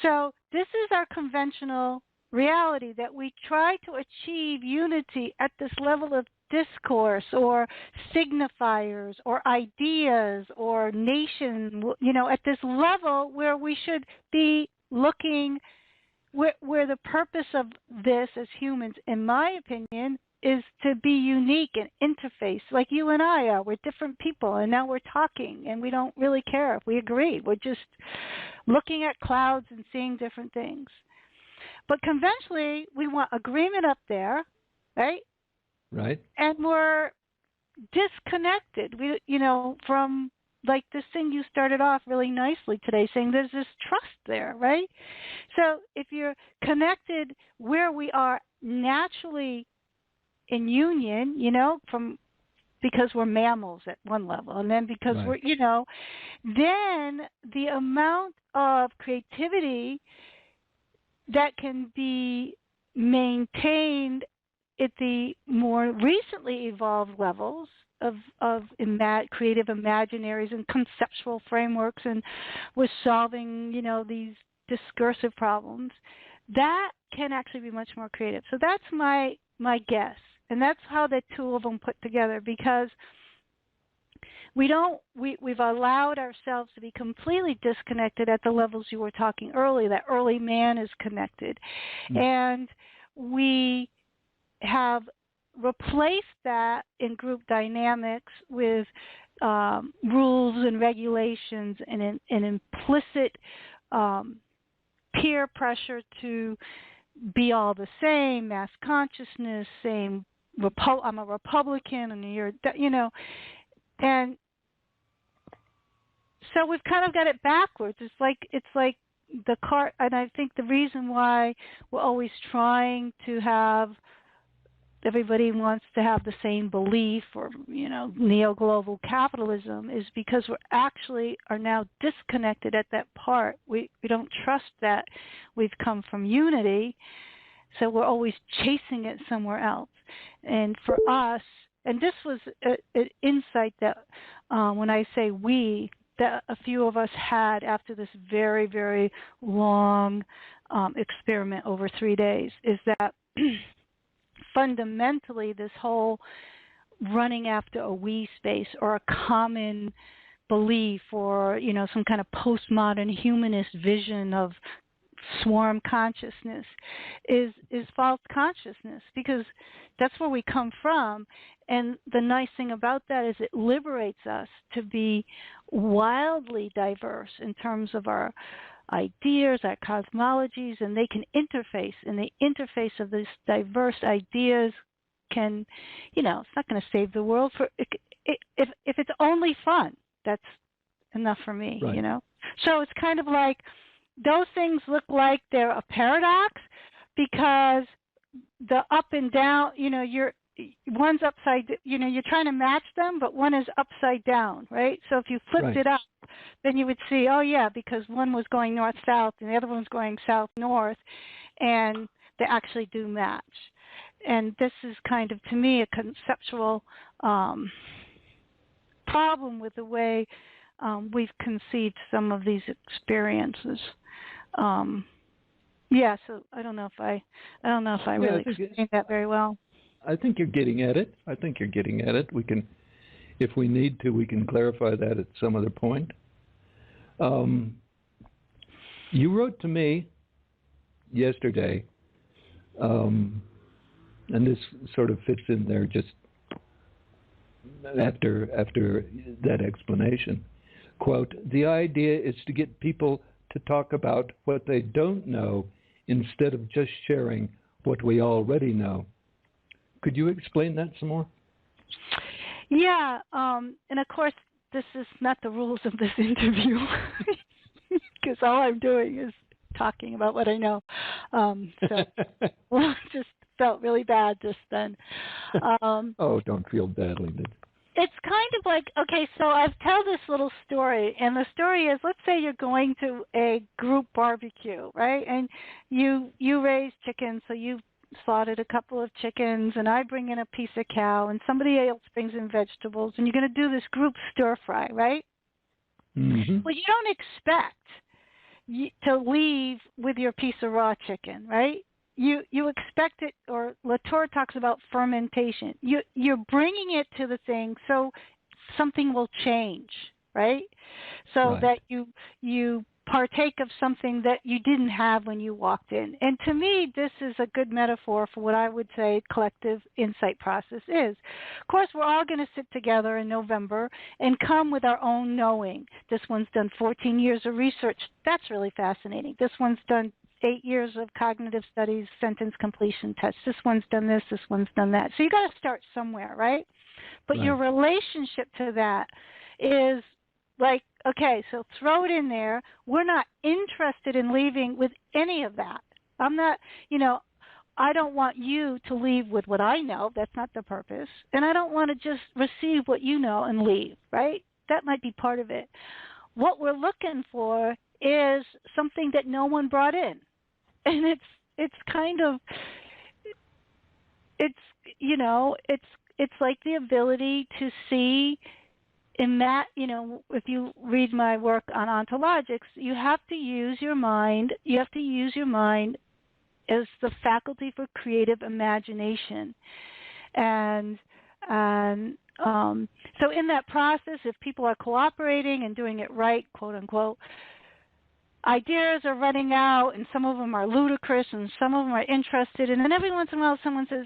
So this is our conventional reality, that we try to achieve unity at this level of discourse or signifiers or ideas or nation, at this level where we should be looking, where the purpose of this as humans, in my opinion, is to be unique and interface, like you and I are. We're different people, and now we're talking, and we don't really care if we agree. We're just looking at clouds and seeing different things. But conventionally, we want agreement up there, right?
Right.
And we're disconnected, from like this thing you started off really nicely today, saying there's this trust there, right? So if you're connected where we are naturally in union, because we're mammals at one level, and then because
right.
we're, then the amount of creativity that can be maintained at the more recently evolved levels of creative imaginaries and conceptual frameworks, and we're solving, these discursive problems, that can actually be much more creative. So that's my guess. And that's how the two of them put together, because we've allowed ourselves to be completely disconnected at the levels you were talking earlier, that early man is connected. Mm-hmm. And we have replaced that in group dynamics with rules and regulations and an implicit peer pressure to be all the same, mass consciousness, same. I'm a Republican, and you're, and so we've kind of got it backwards. It's like the cart, and I think the reason why we're always trying to have, everybody wants to have the same belief, or neo-global capitalism, is because we actually are now disconnected at that part. We don't trust that we've come from unity, so we're always chasing it somewhere else. And for us, and this was an insight that when I say we, that a few of us had after this very, very long experiment over 3 days, is that fundamentally this whole running after a we space or a common belief or, some kind of postmodern humanist vision of swarm consciousness is false consciousness, because that's where we come from. And the nice thing about that is it liberates us to be wildly diverse in terms of our ideas, our cosmologies, and they can interface. And the interface of these diverse ideas can, it's not going to save the world. If it's only fun, that's enough for me,
right.
So it's kind of like those things look like they're a paradox, because the up and down, one's upside, you're trying to match them, but one is upside down, right? So if you flipped
right.
it up, then you would see, oh yeah, because one was going north-south and the other one's going south-north, and they actually do match. And this is kind of, to me, a conceptual problem with the way we've conceived some of these experiences. So I don't know if I really explained that very well.
I think you're getting at it. We can, if we need to, we can clarify that at some other point. You wrote to me yesterday, and this sort of fits in there just after that explanation. Quote, "The idea is to get people to talk about what they don't know instead of just sharing what we already know." Could you explain that some more?
Yeah, and of course, this is not the rules of this interview, because all I'm doing is talking about what I know. Just felt really bad just then.
Oh, don't feel badly.
It's kind of like, okay, so I've told this little story, and the story is, let's say you're going to a group barbecue, right? And you raise chickens, so you slaughtered a couple of chickens, and I bring in a piece of cow, and somebody else brings in vegetables, and you're going to do this group stir fry, right?
Mm-hmm.
Well, you don't expect to leave with your piece of raw chicken, right? You expect it, or Latour talks about fermentation. You're bringing it to the thing so something will change, right? So that you partake of something that you didn't have when you walked in. And to me, this is a good metaphor for what I would say collective insight process is. Of course, we're all going to sit together in November and come with our own knowing. This one's done 14 years of research. That's really fascinating. This one's done 8 years of cognitive studies, sentence completion tests. This one's done this, this one's done that. So you got to start somewhere, right? But your relationship to that is like, okay, so throw it in there. We're not interested in leaving with any of that. I'm not, I don't want you to leave with what I know. That's not the purpose. And I don't want to just receive what you know and leave, right? That might be part of it. What we're looking for is something that no one brought in. And it's kind of, it's like the ability to see in that, if you read my work on ontologics, you have to use your mind. You have to use your mind as the faculty for creative imagination. And so in that process, if people are cooperating and doing it right, quote unquote, ideas are running out, and some of them are ludicrous, and some of them are interested. And then every once in a while, someone says,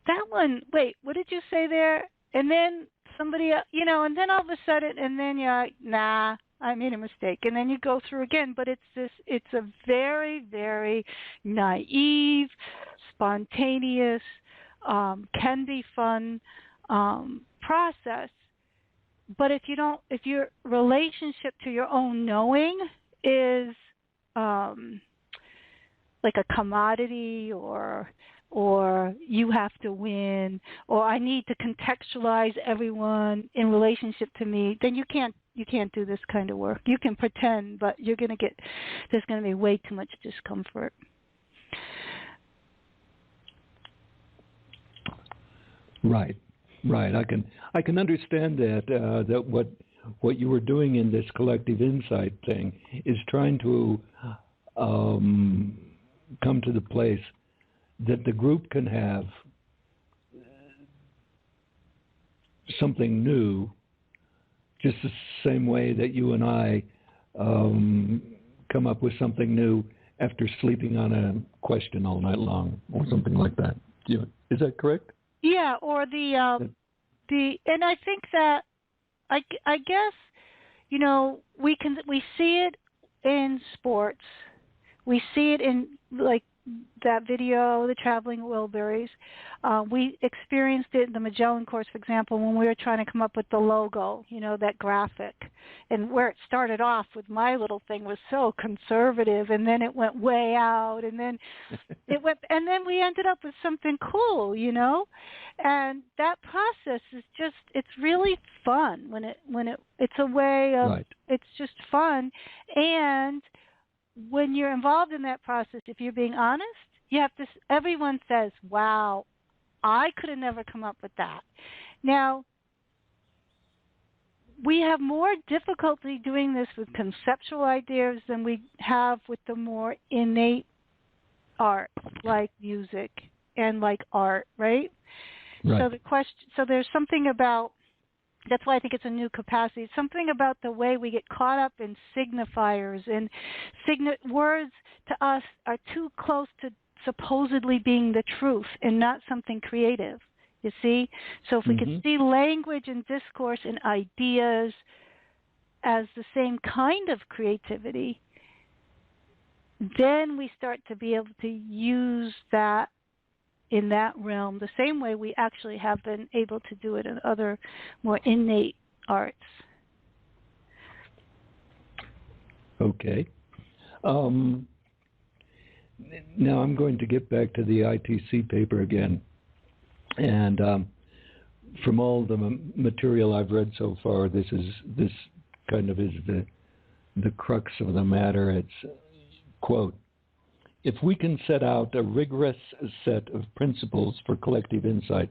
"That one, wait, what did you say there?" And then somebody, and then all of a sudden, and then you're like, "Nah, I made a mistake." And then you go through again. But it's a very, very naive, spontaneous, can be fun process. But if your relationship to your own knowing is like a commodity, or you have to win, or I need to contextualize everyone in relationship to me, then you can't do this kind of work. You can pretend, but there's going to be way too much discomfort.
Right. Right. I can understand that that what you were doing in this collective insight thing is trying to come to the place that the group can have something new, just the same way that you and I come up with something new after sleeping on a question all night long, or something like that. Is that correct?
Yeah, or and I think that I guess we see it in sports. We see it in like that video, the traveling Wilburys. We experienced it in the Magellan course, for example, when we were trying to come up with the logo, that graphic. And where it started off with my little thing was so conservative, and then it went way out, and then and then we ended up with something cool, And that process is it's really fun it's a way of,
right.
It's just fun. And when you're involved in that process, if you're being honest, everyone says, wow, I could have never come up with that. Now, we have more difficulty doing this with conceptual ideas than we have with the more innate art, like music and like art, right?
Right.
So there's something about, that's why I think it's a new capacity. It's something about the way we get caught up in signifiers, and words to us are too close to supposedly being the truth and not something creative, you see? So if we could see language and discourse and ideas as the same kind of creativity, then we start to be able to use that in that realm the same way we actually have been able to do it in other more innate arts.
Okay. Now I'm going to get back to the ITC paper again. And from all the material I've read so far, this kind of is the crux of the matter. It's, quote, if we can set out a rigorous set of principles for collective insight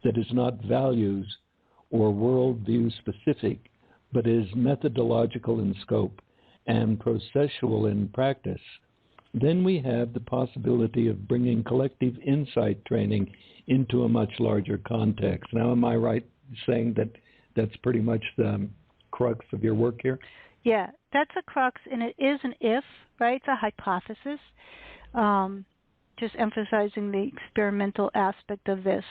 that is not values or worldview specific, but is methodological in scope and processual in practice, then we have the possibility of bringing collective insight training into a much larger context. Now, am I right saying that that's pretty much the crux of your work here?
Yeah, that's a crux, and it is an if, right? It's a hypothesis, just emphasizing the experimental aspect of this.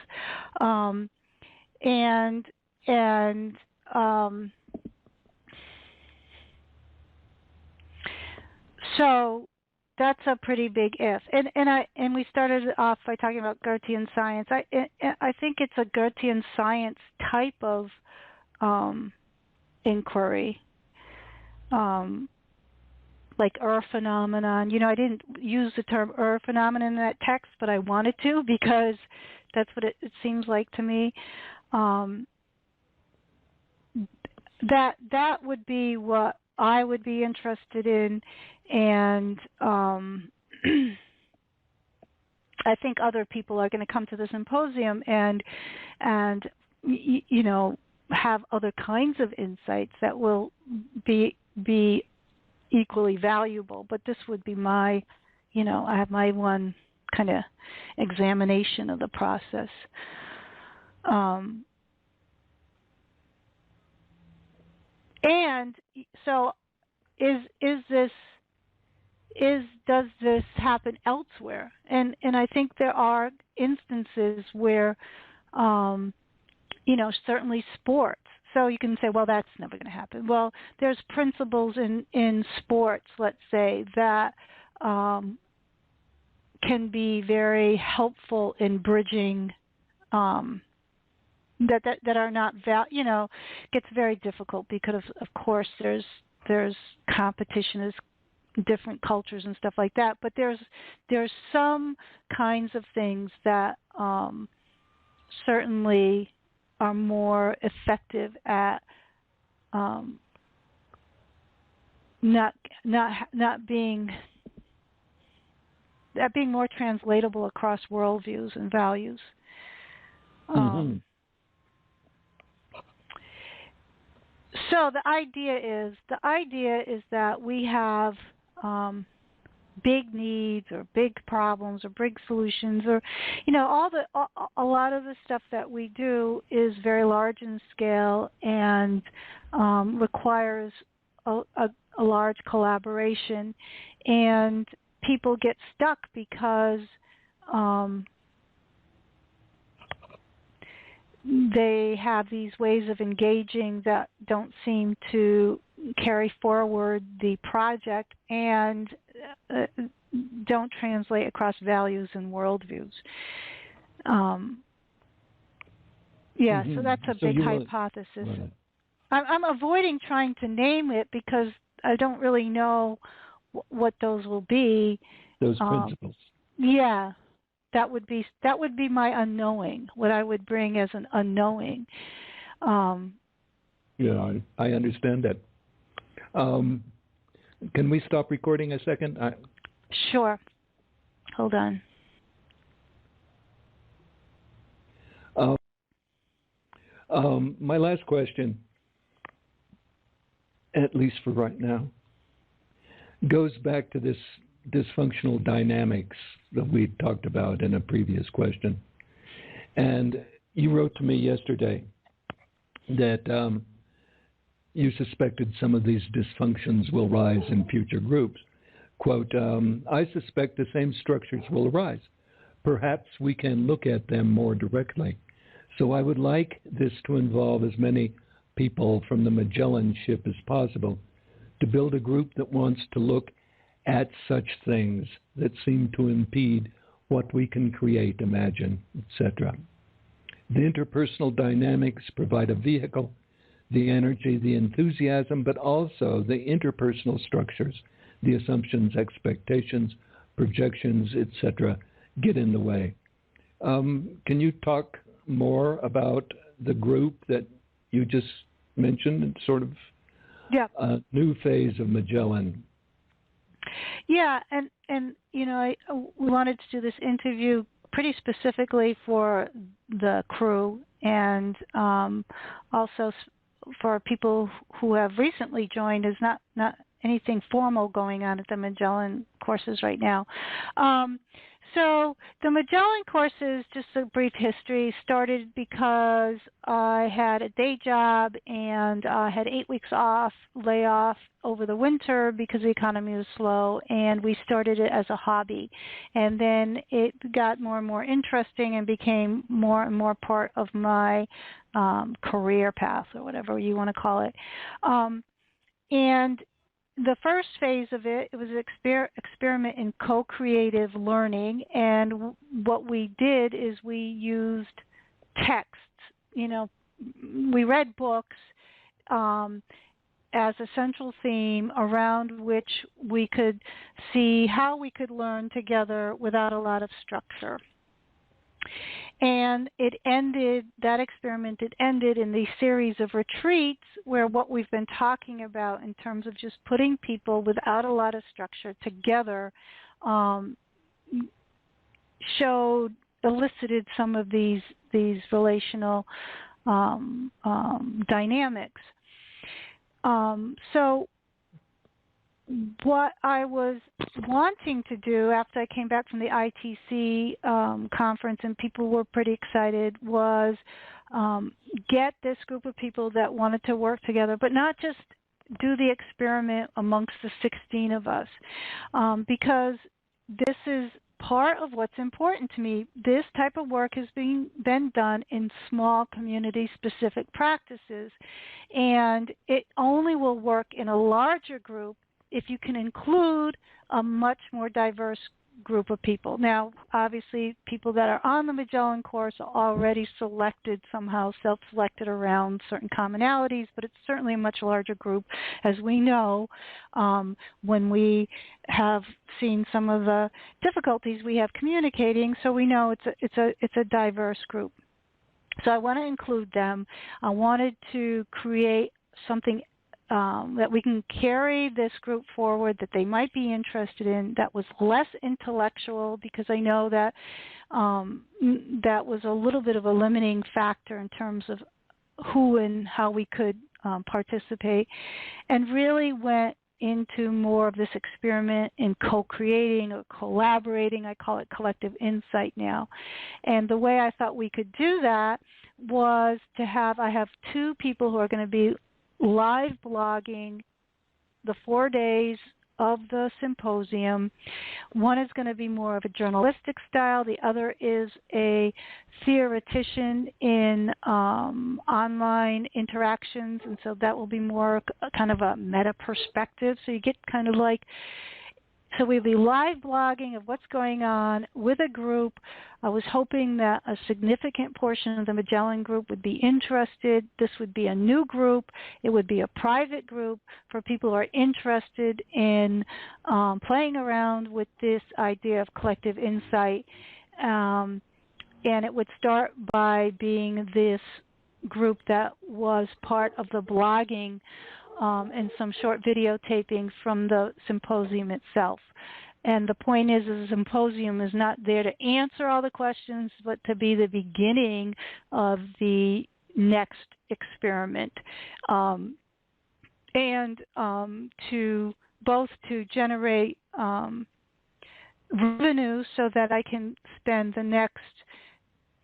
So that's a pretty big if. And we started off by talking about Goethean science. I think it's a Goethean science type of inquiry. Like phenomenon. I didn't use the term phenomenon in that text, but I wanted to because that's what it seems like to me. That would be what I would be interested in, and I think other people are going to come to the symposium and have other kinds of insights that will be equally valuable. But this would be my, I have my one kind of examination of the process. And so does this happen elsewhere? And I think there are instances where, certainly sports. So you can say, well, that's never going to happen. Well, there's principles in sports, let's say, that can be very helpful in bridging that are not gets very difficult because of course there's competition as different cultures and stuff like that, but there's some kinds of things that certainly are more effective at not being more translatable across worldviews and values. So the idea is that we have big needs or big problems or big solutions, or a lot of the stuff that we do is very large in scale and requires a large collaboration, and people get stuck because they have these ways of engaging that don't seem to carry forward the project and don't translate across values and worldviews. So that's a big hypothesis. Right. I'm avoiding trying to name it because I don't really know what those will be.
Those principles.
Yeah. That would be my unknowing, what I would bring as an unknowing.
Yeah, I understand that. Can we stop recording a second?
Sure. Hold on.
My last question, at least for right now, goes back to this dysfunctional dynamics that we talked about in a previous question. And you wrote to me yesterday that you suspected some of these dysfunctions will rise in future groups. Quote, I suspect the same structures will arise. Perhaps we can look at them more directly. So I would like this to involve as many people from the Magellan ship as possible to build a group that wants to look at such things that seem to impede what we can create, imagine, etc. The interpersonal dynamics provide a vehicle, the energy, the enthusiasm, but also the interpersonal structures, the assumptions, expectations, projections, etc., get in the way. Can you talk more about the group that you just mentioned, and sort of a new phase of Magellan?
Yeah, and we wanted to do this interview pretty specifically for the crew and also for people who have recently joined. Is not anything formal going on at the Magellan courses right now. So the Magellan courses, just a brief history, started because I had a day job and I had 8 weeks off, layoff over the winter because the economy was slow, and we started it as a hobby. And then it got more and more interesting and became more and more part of my career path, or whatever you want to call it. And the first phase of it was an experiment in co-creative learning, and what we did is we used texts. We read books as a central theme around which we could see how we could learn together without a lot of structure. And that experiment ended in these series of retreats where what we've been talking about in terms of just putting people without a lot of structure together elicited some of these relational dynamics. So what I was wanting to do after I came back from the ITC conference, and people were pretty excited, was get this group of people that wanted to work together, but not just do the experiment amongst the 16 of us, because this is part of what's important to me. This type of work has been done in small community-specific practices, and it only will work in a larger group if you can include a much more diverse group of people. Now, obviously, people that are on the Magellan course are already selected somehow, self-selected around certain commonalities, but it's certainly a much larger group, as we know, when we have seen some of the difficulties we have communicating, so we know it's a diverse group. So I want to include them. I wanted to create something that we can carry this group forward, that they might be interested in, that was less intellectual, because I know that that was a little bit of a limiting factor in terms of who and how we could participate, and really went into more of this experiment in co-creating or collaborating. I call it collective insight now. And the way I thought we could do that was to I have two people who are going to be live blogging the 4 days of the symposium. One is going to be more of a journalistic style. The other is a theoretician in online interactions, and so that will be more kind of a meta perspective. So you get kind of like, so we'll be live blogging of what's going on with a group. I was hoping that a significant portion of the Magellan group would be interested. This would be a new group. It would be a private group for people who are interested in playing around with this idea of collective insight. And it would start by being this group that was part of the blogging and some short videotaping from the symposium itself. And the point is the symposium is not there to answer all the questions, but to be the beginning of the next experiment. And to both to generate revenue so that I can spend the next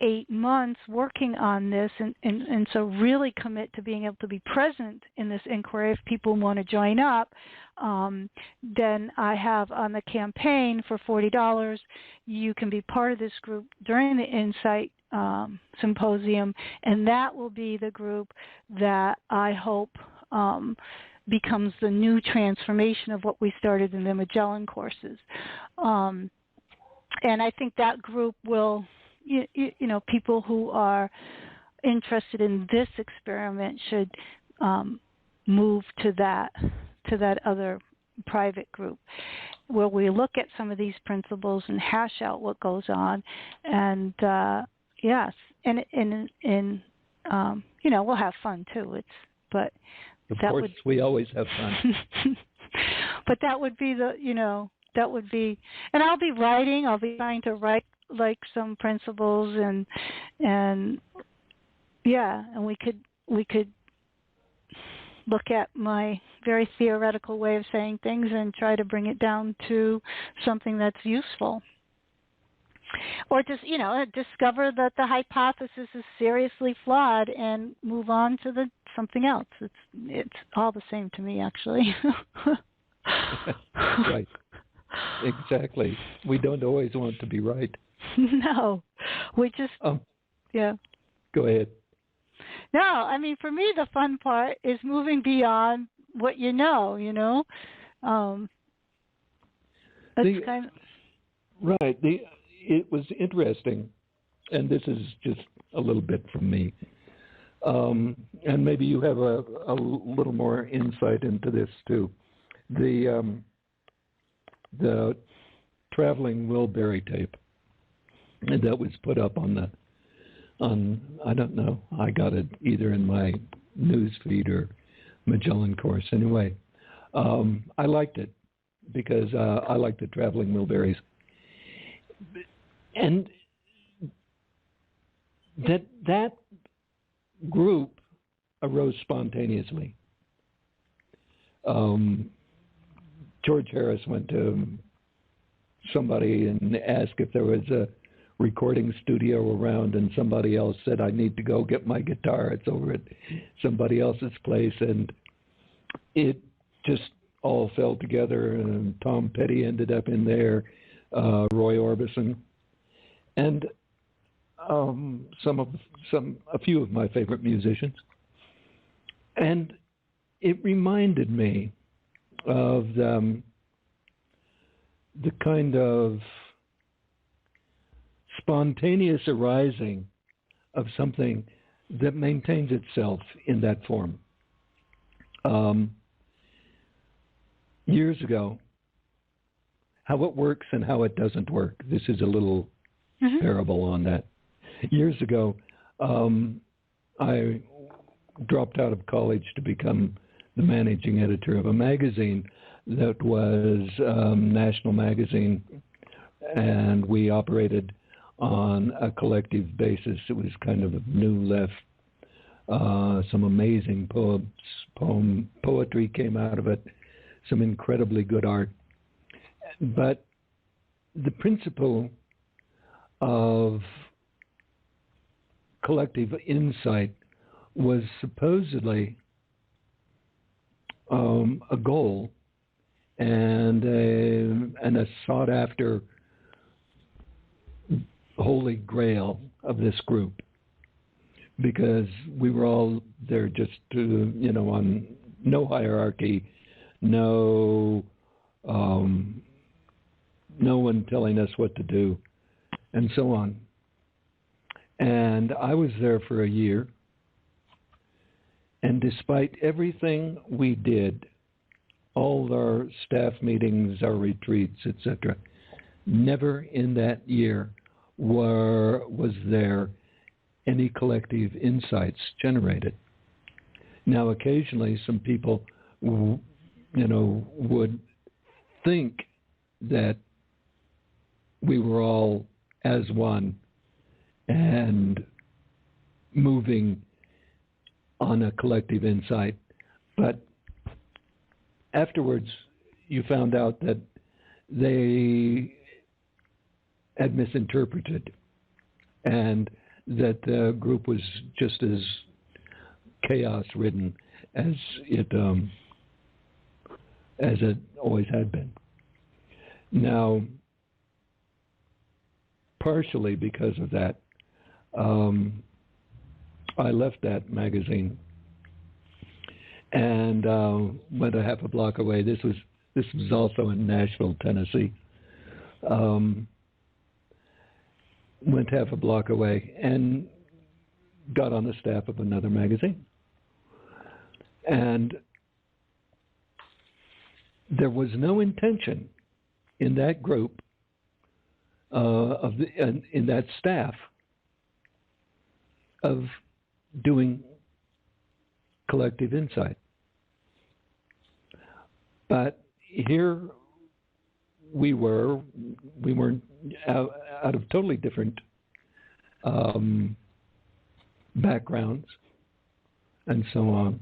8 months working on this, and so really commit to being able to be present in this inquiry. If people want to join up, then I have on the campaign for $40, you can be part of this group during the Insight Symposium, and that will be the group that I hope becomes the new transformation of what we started in the Magellan courses. And I think that group will, you know, people who are interested in this experiment should move to that other private group where we look at some of these principles and hash out what goes on. And yes, and you know, we'll have fun too. But
of course, we always have fun.
But that would be that would be, and I'll be trying to write like some principles and yeah, and we could look at my very theoretical way of saying things and try to bring it down to something that's useful. Or just, you know, discover that the hypothesis is seriously flawed and move on to something else. It's all the same to me, actually.
Right. Exactly. We don't always want to be right.
No, we just, yeah.
Go ahead.
No, I mean, for me, the fun part is moving beyond what you know. That's kind of...
Right. It was interesting, and this is just a little bit from me, and maybe you have a little more insight into this too. The traveling Wilbury tape that was put up on I don't know, I got it either in my news feed or Magellan course. Anyway, I liked it because I like the traveling Wilburys. And that group arose spontaneously. George Harris went to somebody and asked if there was a recording studio around, and somebody else said, I need to go get my guitar. It's over at somebody else's place. And it just all fell together, and Tom Petty ended up in there, Roy Orbison, and a few of my favorite musicians. And it reminded me of the kind of spontaneous arising of something that maintains itself in that form. Years ago, how it works and how it doesn't work. This is a little parable on that. Years ago, I dropped out of college to become the managing editor of a magazine that was national magazine, and we operated on a collective basis. It was kind of a new left Some amazing poetry came out of it, some incredibly good art. But the principle of collective insight was supposedly a goal and a sought-after holy grail of this group, because we were all there just to, on no hierarchy, no one telling us what to do, and so on. And I was there for a year, and despite everything we did, all our staff meetings, our retreats, etc., never in that year was there any collective insights generated. Now, occasionally, some people, would think that we were all as one and moving on a collective insight. But afterwards, you found out that they had misinterpreted, and that the group was just as chaos-ridden as it always had been. Now, partially because of that, I left that magazine and went a half a block away. This was also in Nashville, Tennessee. Went half a block away and got on the staff of another magazine. And there was no intention in that group, in that staff, of doing collective insight. But here we were out of totally different backgrounds and so on.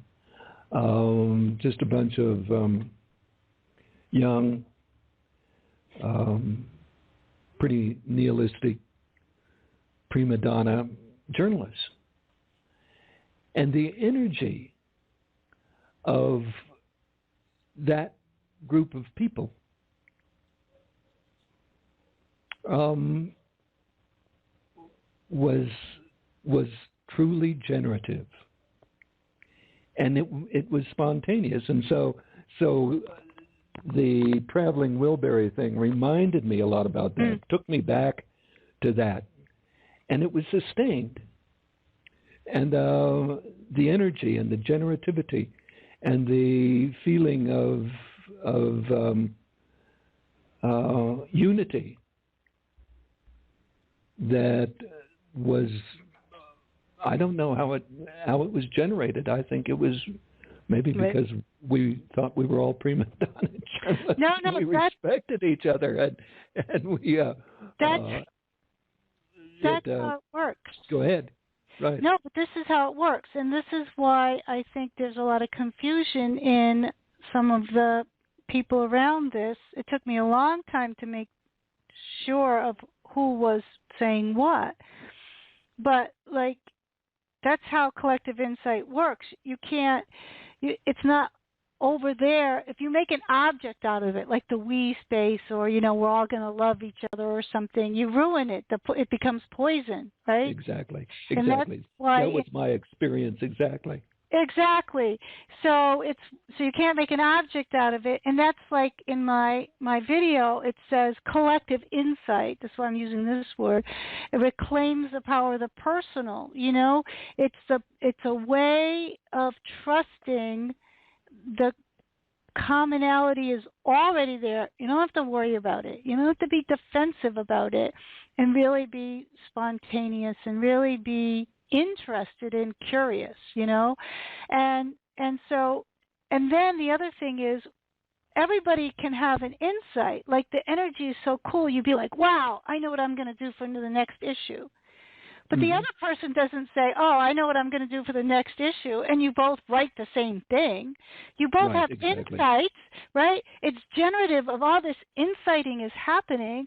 Just a bunch of young, pretty nihilistic prima donna journalists. And the energy of that group of people was truly generative, and it was spontaneous. And so the traveling Wilbury thing reminded me a lot about that. Took me back to that, and it was sustained. And the energy and the generativity and the feeling of unity that was, I don't know how it was generated. I think it was maybe because we thought we were all prima donna journalists.
No,
we respected each other, and we.
That's how it works.
Go ahead. Right.
No, but this is how it works, and this is why I think there's a lot of confusion in some of the people around this. It took me a long time to make sure of who was saying what, but that's how collective insight works. It's not over there. If you make an object out of it, like the we space, or we're all going to love each other or something, you ruin it. It becomes poison, right?
Exactly.
And that's why
that was my experience. Exactly.
So you can't make an object out of it, and that's like in my video. It says collective insight. That's why I'm using this word. It reclaims the power of the personal. It's a way of trusting the commonality is already there. You don't have to worry about it. You don't have to be defensive about it, and really be spontaneous and really be interested and curious, and then the other thing is everybody can have an insight. Like the energy is so cool, you'd be like, wow, I know what I'm going to do for the next issue. But the other person doesn't say, oh, I know what I'm going to do for the next issue, and you both write the same thing. You both have insights, right? It's generative of all this insighting is happening,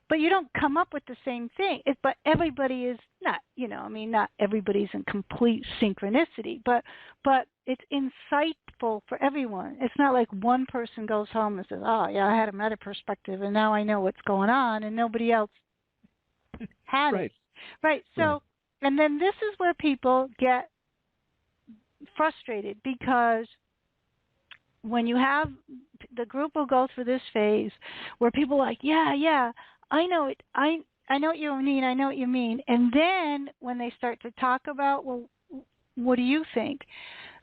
but you don't come up with the same thing. But everybody is not, not everybody's in complete synchronicity, but it's insightful for everyone. It's not like one person goes home and says, oh, yeah, I had a meta perspective, and now I know what's going on, and nobody else had it. Right. So, and then this is where people get frustrated, because when you have the group will go through this phase where people are like, yeah, I know it. I know what you mean. I know what you mean. And then when they start to talk about, well, what do you think?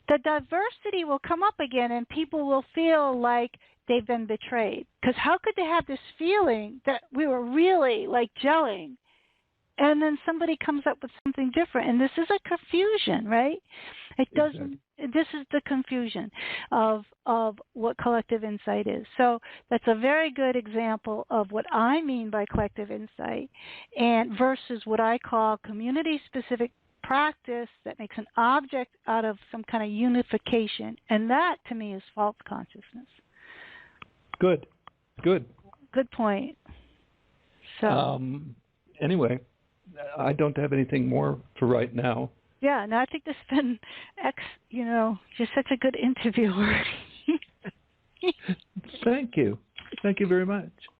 The diversity will come up again, and people will feel like they've been betrayed. Because how could they have this feeling that we were really like gelling, and then somebody comes up with something different? And this is a confusion, right? It doesn't. Exactly. This is the confusion of what collective insight is. So that's a very good example of what I mean by collective insight, and versus what I call community-specific practice that makes an object out of some kind of unification. And that, to me, is false consciousness. Good point. So
anyway, I don't have anything more for right now.
Yeah, no, I think this has been, just such a good interview.
Thank you. Thank you very much.